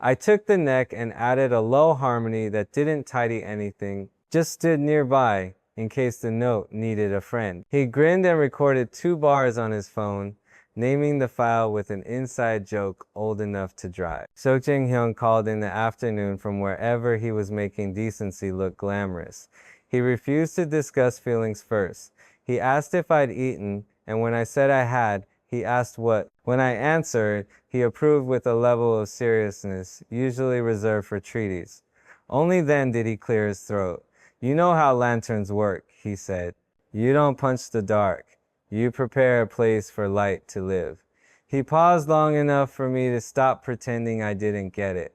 I took the neck and added a low harmony that didn't tidy anything, just stood nearby in case the note needed a friend. He grinned and recorded 2 bars on his phone, naming the file with an inside joke old enough to drive. Sok Jin-hyun called in the afternoon from wherever he was making decency look glamorous. He refused to discuss feelings first. He asked if I'd eaten, and when I said I had, he asked what. When I answered, he approved with a level of seriousness usually reserved for treaties. Only then did he clear his throat. You know how lanterns work, he said. You don't punch the dark. You prepare a place for light to live. He paused long enough for me to stop pretending I didn't get it.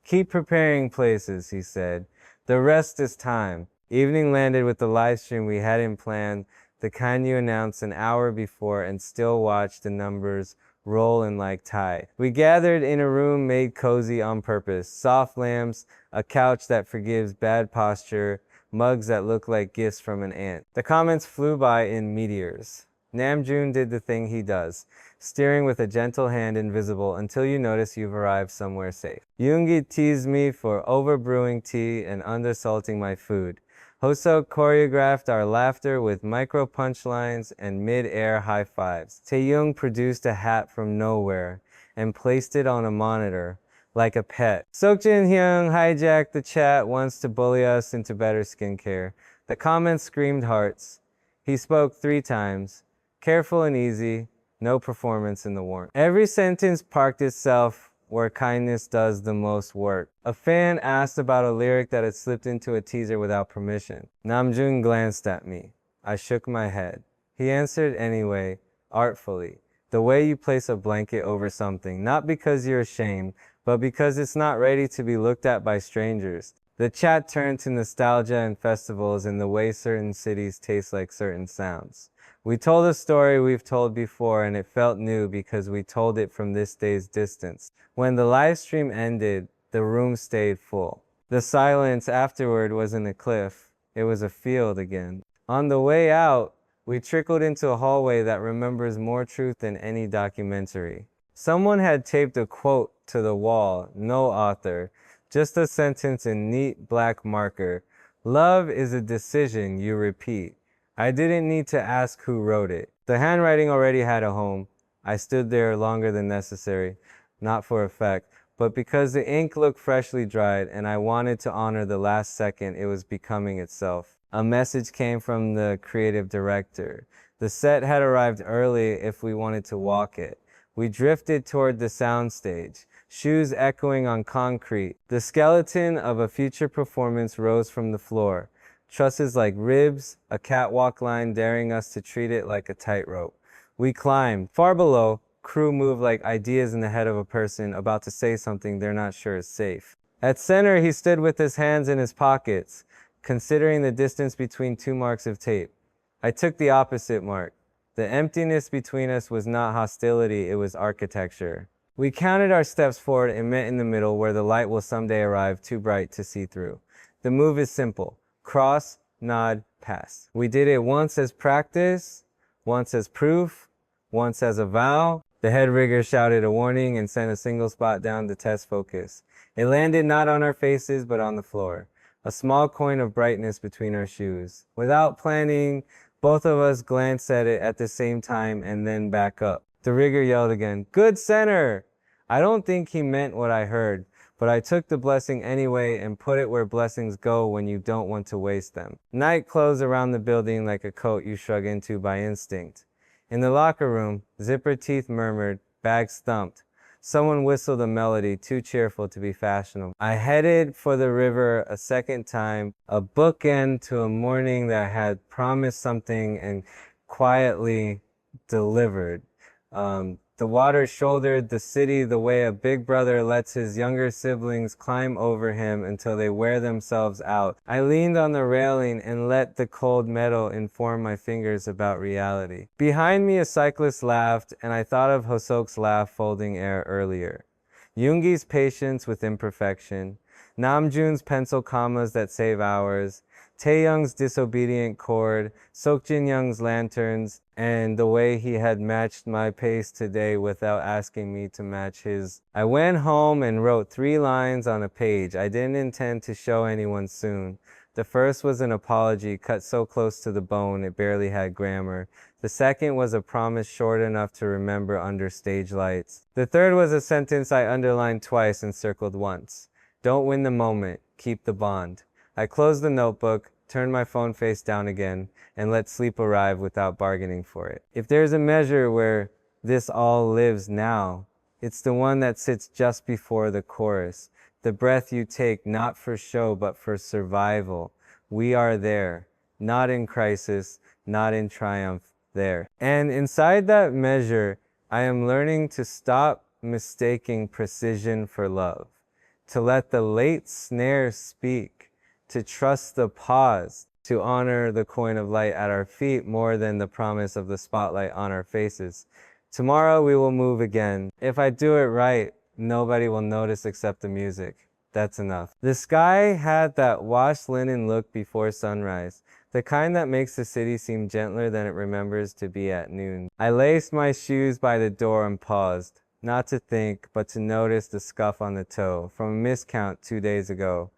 Keep preparing places, he said. The rest is time. Evening landed with the live stream we hadn't planned, the kind you announced an hour before and still watch the numbers roll in like tide. We gathered in a room made cozy on purpose. Soft lamps, a couch that forgives bad posture, mugs that look like gifts from an aunt. The comments flew by in meteors. Namjoon did the thing he does, steering with a gentle hand invisible until you notice you've arrived somewhere safe. Yoongi teased me for overbrewing tea and undersalting my food. Hoseok choreographed our laughter with micro punchlines and mid-air high fives. Taehyung produced a hat from nowhere and placed it on a monitor like a pet. Sok Jin-hyun hijacked the chat once to bully us into better skincare. The comments screamed hearts. He spoke 3 times. Careful and easy, no performance in the warmth. Every sentence parked itself where kindness does the most work. A fan asked about a lyric that had slipped into a teaser without permission. Namjoon glanced at me. I shook my head. He answered anyway, artfully. The way you place a blanket over something, not because you're ashamed, but because it's not ready to be looked at by strangers. The chat turned to nostalgia and festivals and the way certain cities taste like certain sounds. We told a story we've told before and it felt new because we told it from this day's distance. When the live stream ended, the room stayed full. The silence afterward wasn't a cliff, it was a field again. On the way out, we trickled into a hallway that remembers more truth than any documentary. Someone had taped a quote to the wall, no author, just a sentence in neat black marker. Love is a decision you repeat. I didn't need to ask who wrote it. The handwriting already had a home. I stood there longer than necessary, not for effect, but because the ink looked freshly dried and I wanted to honor the last second it was becoming itself. A message came from the creative director. The set had arrived early if we wanted to walk it. We drifted toward the soundstage, shoes echoing on concrete. The skeleton of a future performance rose from the floor, trusses like ribs, a catwalk line daring us to treat it like a tightrope. We climbed. Far below, crew moved like ideas in the head of a person about to say something they're not sure is safe. At center, he stood with his hands in his pockets, considering the distance between two marks of tape. I took the opposite mark. The emptiness between us was not hostility, it was architecture. We counted our steps forward and met in the middle where the light will someday arrive too bright to see through. The move is simple. Cross, nod, pass. We did it once as practice, once as proof, once as a vow. The head rigger shouted a warning and sent a single spot down to test focus. It landed not on our faces, but on the floor. A small coin of brightness between our shoes. Without planning, both of us glanced at it at the same time and then back up. The rigger yelled again, "Good center!" I don't think he meant what I heard, but I took the blessing anyway and put it where blessings go when you don't want to waste them. Night closed around the building like a coat you shrug into by instinct. In the locker room, zipper teeth murmured, bags thumped. Someone whistled a melody too cheerful to be fashionable. I headed for the river a second time, a bookend to a morning that had promised something and quietly delivered. The water shouldered the city the way a big brother lets his younger siblings climb over him until they wear themselves out. I leaned on the railing and let the cold metal inform my fingers about reality. Behind me, a cyclist laughed, and I thought of Hoseok's laugh folding air earlier. Yoongi's patience with imperfection, Namjoon's pencil commas that save hours, Taeyoung's disobedient chord, Seokjin Young's lanterns, and the way he had matched my pace today without asking me to match his. I went home and wrote 3 lines on a page. I didn't intend to show anyone soon. The first was an apology cut so close to the bone it barely had grammar. The second was a promise short enough to remember under stage lights. The third was a sentence I underlined twice and circled once. Don't win the moment, keep the bond. I closed the notebook, turned my phone face down again, and let sleep arrive without bargaining for it. If there's a measure where this all lives now, it's the one that sits just before the chorus. The breath you take not for show but for survival. We are there, not in crisis, not in triumph, there. And inside that measure, I am learning to stop mistaking precision for love, to let the late snare speak, to trust the pause, to honor the coin of light at our feet more than the promise of the spotlight on our faces. Tomorrow we will move again. If I do it right, nobody will notice except the music. That's enough. The sky had that washed linen look before sunrise, the kind that makes the city seem gentler than it remembers to be at noon. I laced my shoes by the door and paused, not to think, but to notice the scuff on the toe from a miscount 2 days ago.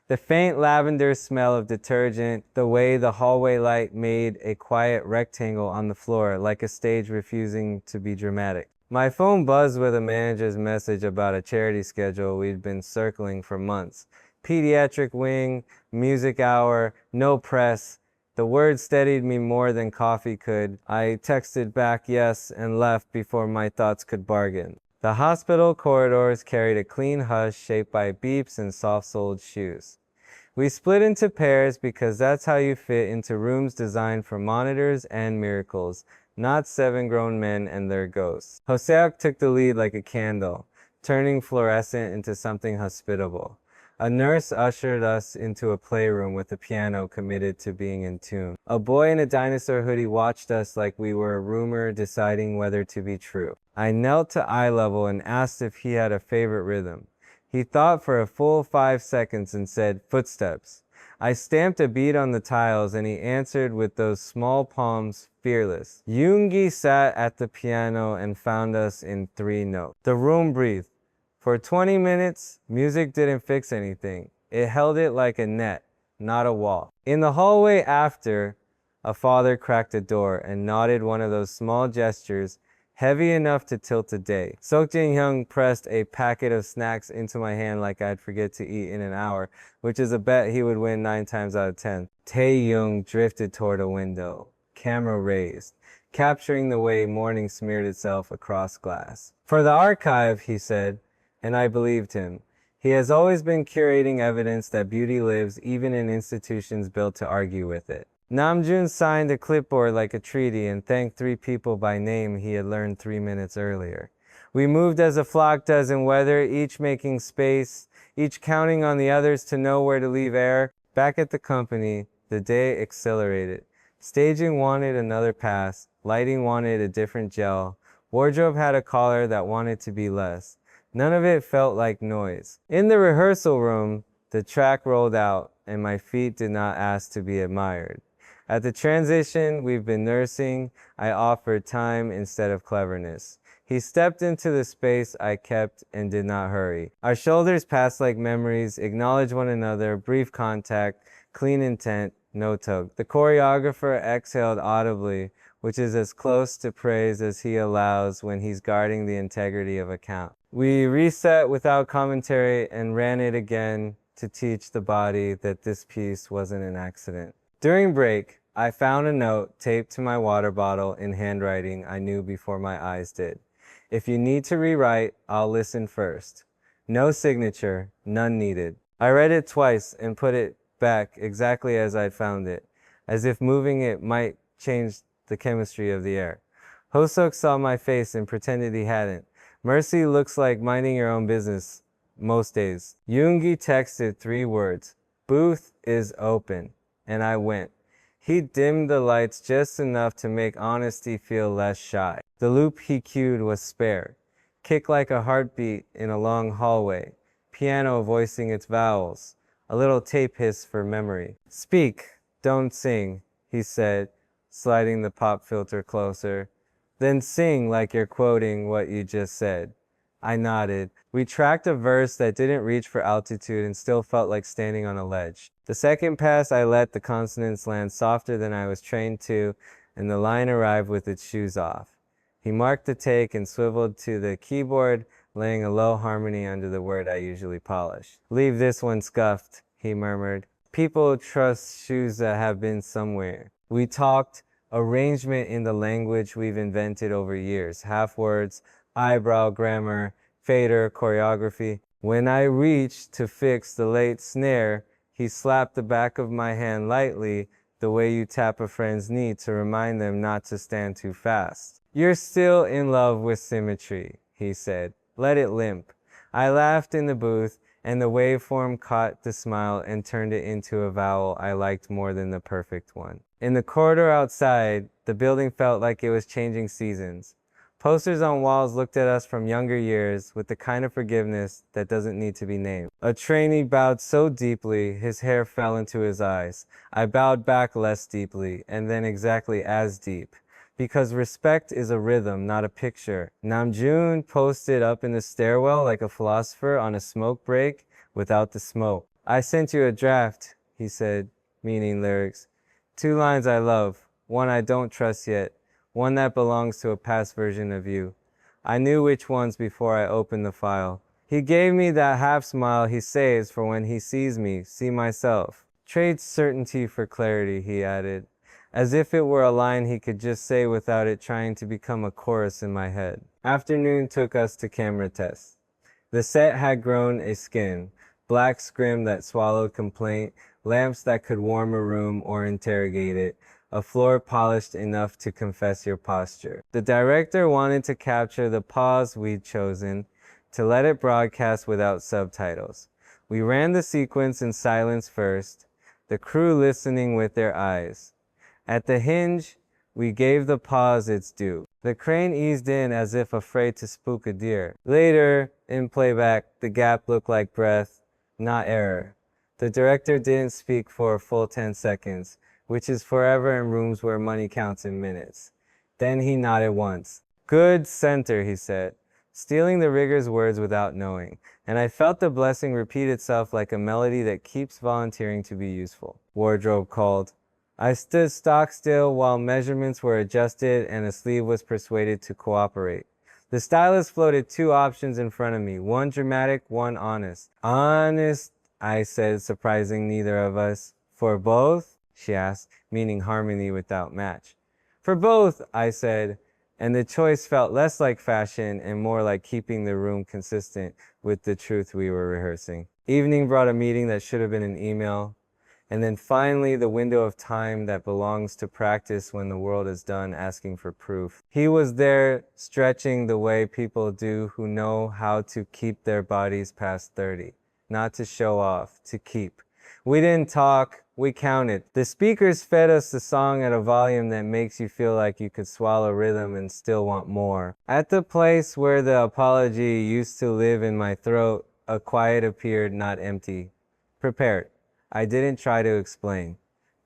The faint lavender smell of detergent, the way the hallway light made a quiet rectangle on the floor like a stage refusing to be dramatic. My phone buzzed with a manager's message about a charity schedule we'd been circling for months. Pediatric wing, music hour, no press. The word steadied me more than coffee could. I texted back yes and left before my thoughts could bargain. The hospital corridors carried a clean hush shaped by beeps and soft-soled shoes. We split into pairs because that's how you fit into rooms designed for monitors and miracles, not 7 grown men and their ghosts. Hoseok took the lead like a candle, turning fluorescent into something hospitable. A nurse ushered us into a playroom with a piano committed to being in tune. A boy in a dinosaur hoodie watched us like we were a rumor deciding whether to be true. I knelt to eye level and asked if he had a favorite rhythm. He thought for a full 5 seconds and said, "Footsteps." I stamped a beat on the tiles and he answered with those small palms, fearless. Yoongi sat at the piano and found us in 3 notes. The room breathed. For 20 minutes, music didn't fix anything. It held it like a net, not a wall. In the hallway after, a father cracked a door and nodded one of those small gestures heavy enough to tilt a day. Sok Jin-hyung pressed a packet of snacks into my hand like I'd forget to eat in an hour, which is a bet he would win 9 times out of 10. Tae-young drifted toward a window, camera raised, capturing the way morning smeared itself across glass. "For the archive," he said, and I believed him. He has always been curating evidence that beauty lives even in institutions built to argue with it. Namjoon signed a clipboard like a treaty and thanked 3 people by name he had learned 3 minutes earlier. We moved as a flock does in weather, each making space, each counting on the others to know where to leave air. Back at the company, the day accelerated. Staging wanted another pass, lighting wanted a different gel, wardrobe had a collar that wanted to be less. None of it felt like noise. In the rehearsal room, the track rolled out, and my feet did not ask to be admired. At the transition we've been nursing, I offered time instead of cleverness. He stepped into the space I kept and did not hurry. Our shoulders passed like memories, acknowledged one another, brief contact, clean intent, no tug. The choreographer exhaled audibly, which is as close to praise as he allows when he's guarding the integrity of a count. We reset without commentary and ran it again to teach the body that this piece wasn't an accident. During break, I found a note taped to my water bottle in handwriting I knew before my eyes did. "If you need to rewrite, I'll listen first. No signature, none needed." I read it twice and put it back exactly as I'd found it, as if moving it might change the chemistry of the air. Hosok saw my face and pretended he hadn't. "Mercy looks like minding your own business most days." Yoongi texted 3 words, "Booth is open," and I went. He dimmed the lights just enough to make honesty feel less shy. The loop he cued was spare. Kick like a heartbeat in a long hallway. Piano voicing its vowels. A little tape hiss for memory. "Speak, don't sing," he said, sliding the pop filter closer. "Then sing like you're quoting what you just said." I nodded. We tracked a verse that didn't reach for altitude and still felt like standing on a ledge. The second pass, I let the consonants land softer than I was trained to, and the line arrived with its shoes off. He marked the take and swiveled to the keyboard, laying a low harmony under the word I usually polish. "Leave this one scuffed," he murmured. "People trust shoes that have been somewhere." We talked arrangement in the language we've invented over years, half words, eyebrow grammar, fader, choreography. When I reached to fix the late snare, he slapped the back of my hand lightly, the way you tap a friend's knee to remind them not to stand too fast. "You're still in love with symmetry," he said. "Let it limp." I laughed in the booth, and the waveform caught the smile and turned it into a vowel I liked more than the perfect one. In the corridor outside, the building felt like it was changing seasons. Posters on walls looked at us from younger years with the kind of forgiveness that doesn't need to be named. A trainee bowed so deeply, his hair fell into his eyes. I bowed back less deeply, and then exactly as deep. Because respect is a rhythm, not a picture. Namjoon posted up in the stairwell like a philosopher on a smoke break without the smoke. "I sent you a draft," he said, meaning lyrics. 2 lines I love, one I don't trust yet, one that belongs to a past version of you. I knew which ones before I opened the file. He gave me that half smile he saves for when he sees me, see myself. "Trade certainty for clarity," he added, as if it were a line he could just say without it trying to become a chorus in my head. Afternoon took us to camera tests. The set had grown a skin, black scrim that swallowed complaint, lamps that could warm a room or interrogate it, a floor polished enough to confess your posture. The director wanted to capture the pause we'd chosen, to let it broadcast without subtitles. We ran the sequence in silence first, the crew listening with their eyes. At the hinge, we gave the pause its due. The crane eased in as if afraid to spook a deer. Later, in playback, the gap looked like breath, not error. The director didn't speak for a full 10 seconds, which is forever in rooms where money counts in minutes. Then he nodded once. "Good center," he said, stealing the rigger's words without knowing, and I felt the blessing repeat itself like a melody that keeps volunteering to be useful. Wardrobe called. I stood stock still while measurements were adjusted and a sleeve was persuaded to cooperate. The stylist floated two options in front of me, one dramatic, one honest. Honest, I said, surprising neither of us. For both? She asked, meaning harmony without match. For both, I said, and the choice felt less like fashion and more like keeping the room consistent with the truth we were rehearsing. Evening brought a meeting that should have been an email. And then finally, the window of time that belongs to practice when the world is done asking for proof. He was there stretching the way people do who know how to keep their bodies past 30. Not to show off, to keep. We didn't talk, we counted. The speakers fed us the song at a volume that makes you feel like you could swallow rhythm and still want more. At the place where the apology used to live in my throat, a quiet appeared, not empty. Prepared. I didn't try to explain.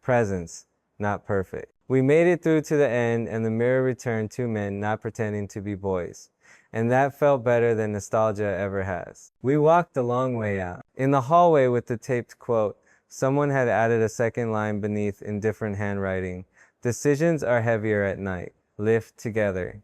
Presence, not perfect. We made it through to the end, and the mirror returned two men not pretending to be boys. And that felt better than nostalgia ever has. We walked a long way out. In the hallway with the taped quote, someone had added a second line beneath in different handwriting. Decisions are heavier at night. Lift together.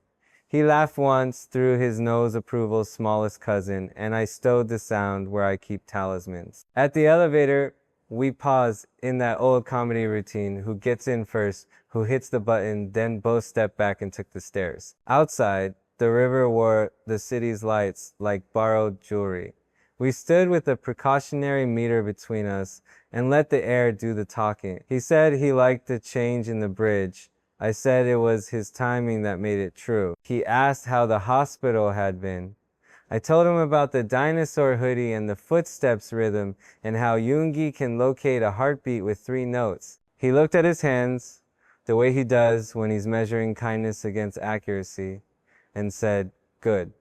He laughed once through his nose approval's smallest cousin, and I stowed the sound where I keep talismans. At the elevator, we paused in that old comedy routine, who gets in first, who hits the button, then both stepped back and took the stairs. Outside, the river wore the city's lights like borrowed jewelry. We stood with a precautionary meter between us and let the air do the talking. He said he liked the change in the bridge. I said it was his timing that made it true. He asked how the hospital had been. I told him about the dinosaur hoodie and the footsteps rhythm and how Yoongi can locate a heartbeat with 3 notes. He looked at his hands, the way he does when he's measuring kindness against accuracy, and said, good.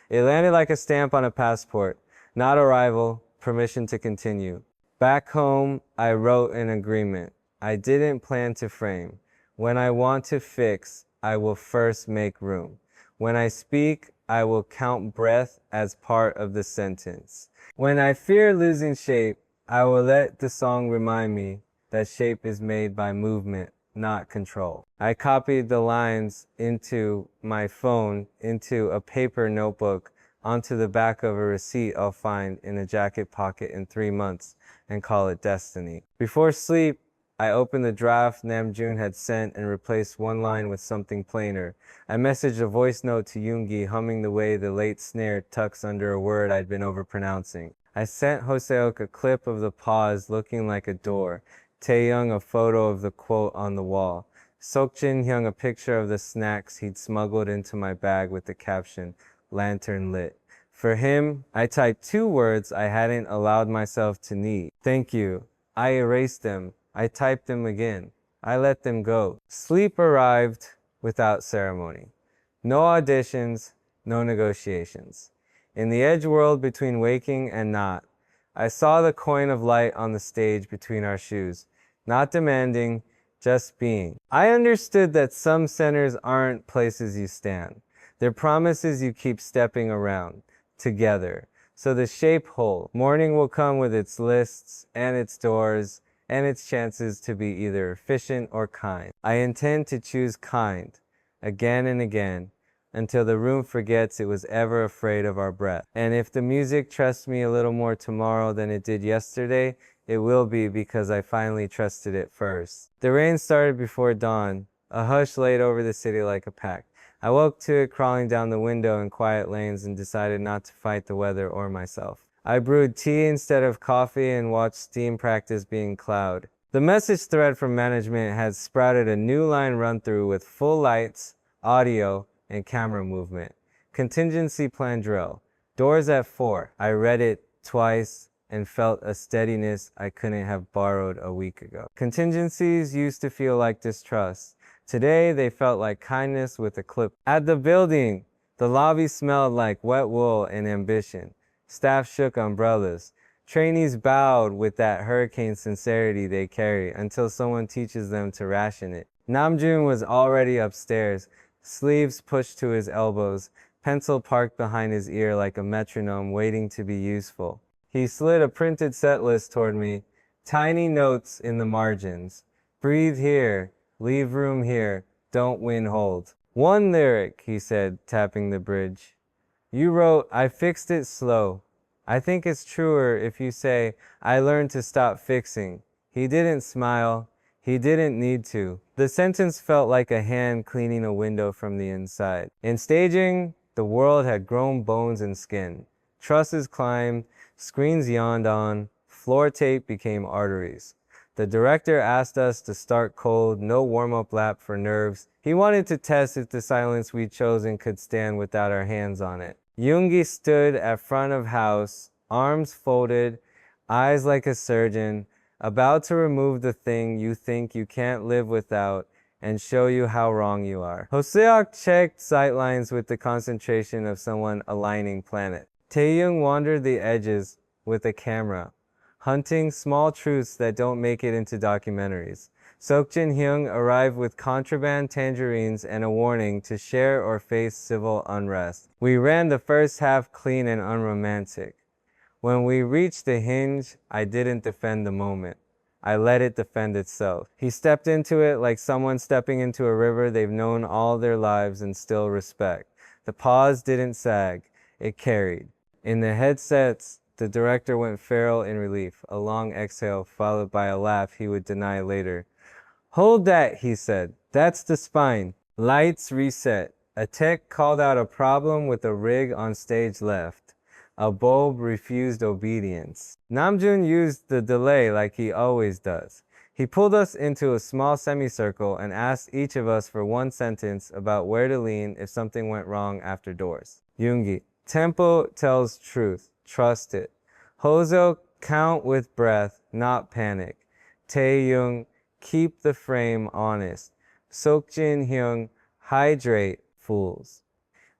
It landed like a stamp on a passport. Not arrival, permission to continue. Back home, I wrote an agreement. I didn't plan to frame. When I want to fix, I will first make room. When I speak, I will count breath as part of the sentence. When I fear losing shape, I will let the song remind me that shape is made by movement, not control. I copied the lines into my phone, into a paper notebook, onto the back of a receipt I'll find in a jacket pocket in 3 months and call it destiny. Before sleep, I opened the draft Namjoon had sent and replaced one line with something plainer. I messaged a voice note to Yoongi, humming the way the late snare tucks under a word I'd been overpronouncing. I sent Hoseok a clip of the pause looking like a door, Taeyoung a photo of the quote on the wall, Seokjin Hyung a picture of the snacks he'd smuggled into my bag with the caption, lantern lit. For him, I typed 2 words I hadn't allowed myself to need. Thank you. I erased them. I typed them again. I let them go. Sleep arrived without ceremony. No auditions, no negotiations. In the edge world between waking and not, I saw the coin of light on the stage between our shoes, not demanding, just being. I understood that some centers aren't places you stand. They're promises you keep stepping around, together. So the shape whole. Morning will come with its lists and its doors, and its chances to be either efficient or kind. I intend to choose kind, again and again, until the room forgets it was ever afraid of our breath. And if the music trusts me a little more tomorrow than it did yesterday, it will be because I finally trusted it first. The rain started before dawn. A hush laid over the city like a pack. I woke to it crawling down the window in quiet lanes and decided not to fight the weather or myself. I brewed tea instead of coffee and watched steam practice being cloud. The message thread from management had sprouted a new line run-through with full lights, audio, and camera movement. Contingency plan drill. Doors at 4. I read it twice and felt a steadiness I couldn't have borrowed a week ago. Contingencies used to feel like distrust. Today, they felt like kindness with a clip. At the building, the lobby smelled like wet wool and ambition. Staff shook umbrellas. Trainees bowed with that hurricane sincerity they carry until someone teaches them to ration it. Namjoon was already upstairs, sleeves pushed to his elbows, pencil parked behind his ear like a metronome waiting to be useful. He slid a printed set list toward me, tiny notes in the margins. Breathe here. Leave room here. Don't win hold. One lyric, he said, tapping the bridge. You wrote, I fixed it slow. I think it's truer if you say, I learned to stop fixing. He didn't smile. He didn't need to. The sentence felt like a hand cleaning a window from the inside. In staging, the world had grown bones and skin. Trusses climbed, screens yawned on, floor tape became arteries. The director asked us to start cold, no warm-up lap for nerves. He wanted to test if the silence we'd chosen could stand without our hands on it. Yoongi stood at front of house, arms folded, eyes like a surgeon, about to remove the thing you think you can't live without and show you how wrong you are. Hoseok checked sightlines with the concentration of someone aligning planet. Taeyoung wandered the edges with a camera, hunting small truths that don't make it into documentaries. Seokjin Hyung arrived with contraband tangerines and a warning to share or face civil unrest. We ran the first half clean and unromantic. When we reached the hinge, I didn't defend the moment. I let it defend itself. He stepped into it like someone stepping into a river they've known all their lives and still respect. The pause didn't sag, it carried. In the headsets, the director went feral in relief, a long exhale followed by a laugh he would deny later. Hold that, he said. That's the spine. Lights reset. A tech called out a problem with a rig on stage left. A bulb refused obedience. Namjoon used the delay like he always does. He pulled us into a small semicircle and asked each of us for one sentence about where to lean if something went wrong after doors. Yoongi, tempo tells truth. Trust it. Hozo, count with breath, not panic. Taeyoung, keep the frame honest. Seokjin Hyung, hydrate, fools.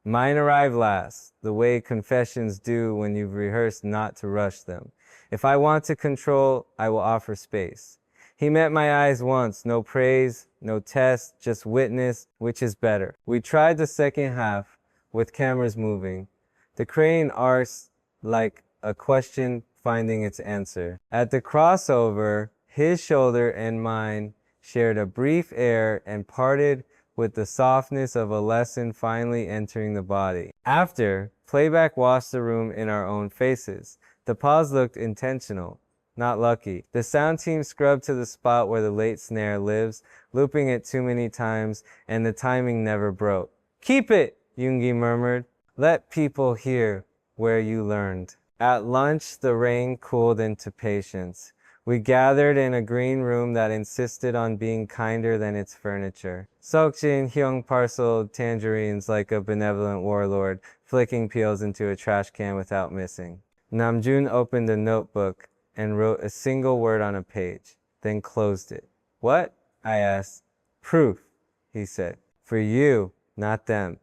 Mine arrive last, the way confessions do when you've rehearsed not to rush them. If I want to control, I will offer space. He met my eyes once, no praise, no test, just witness, which is better. We tried the second half, with cameras moving. The crane arced like a question finding its answer. At the crossover, his shoulder and mine shared a brief air and parted with the softness of a lesson finally entering the body. After, playback washed the room in our own faces. The pause looked intentional, not lucky. The sound team scrubbed to the spot where the late snare lives, looping it too many times, and the timing never broke. Keep it, Yoongi murmured. Let people hear where you learned. At lunch, the rain cooled into patience. We gathered in a green room that insisted on being kinder than its furniture. Seokjin Hyung parceled tangerines like a benevolent warlord, flicking peels into a trash can without missing. Namjoon opened a notebook and wrote a single word on a page, then closed it. What? I asked. Proof, he said. For you, not them.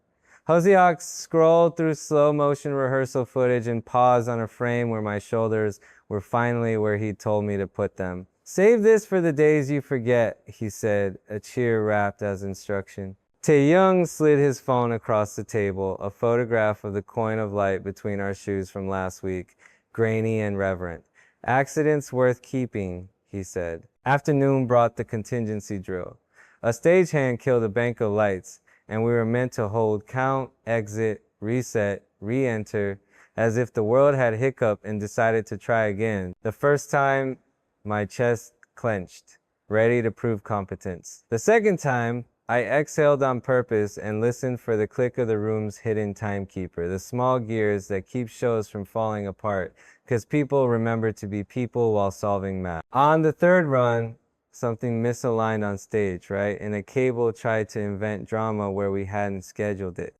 Hoseok scrolled through slow motion rehearsal footage and paused on a frame where my shoulders were finally where he told me to put them. Save this for the days you forget, he said, a cheer wrapped as instruction. Taeyoung slid his phone across the table, a photograph of the coin of light between our shoes from last week, grainy and reverent. Accidents worth keeping, he said. Afternoon brought the contingency drill. A stagehand killed a bank of lights, and we were meant to hold count, exit, reset, re-enter, as if the world had hiccuped and decided to try again. The first time, my chest clenched, ready to prove competence. The second time, I exhaled on purpose and listened for the click of the room's hidden timekeeper, the small gears that keep shows from falling apart, because people remember to be people while solving math. On the third run, something misaligned on stage, right? And a cable tried to invent drama where we hadn't scheduled it.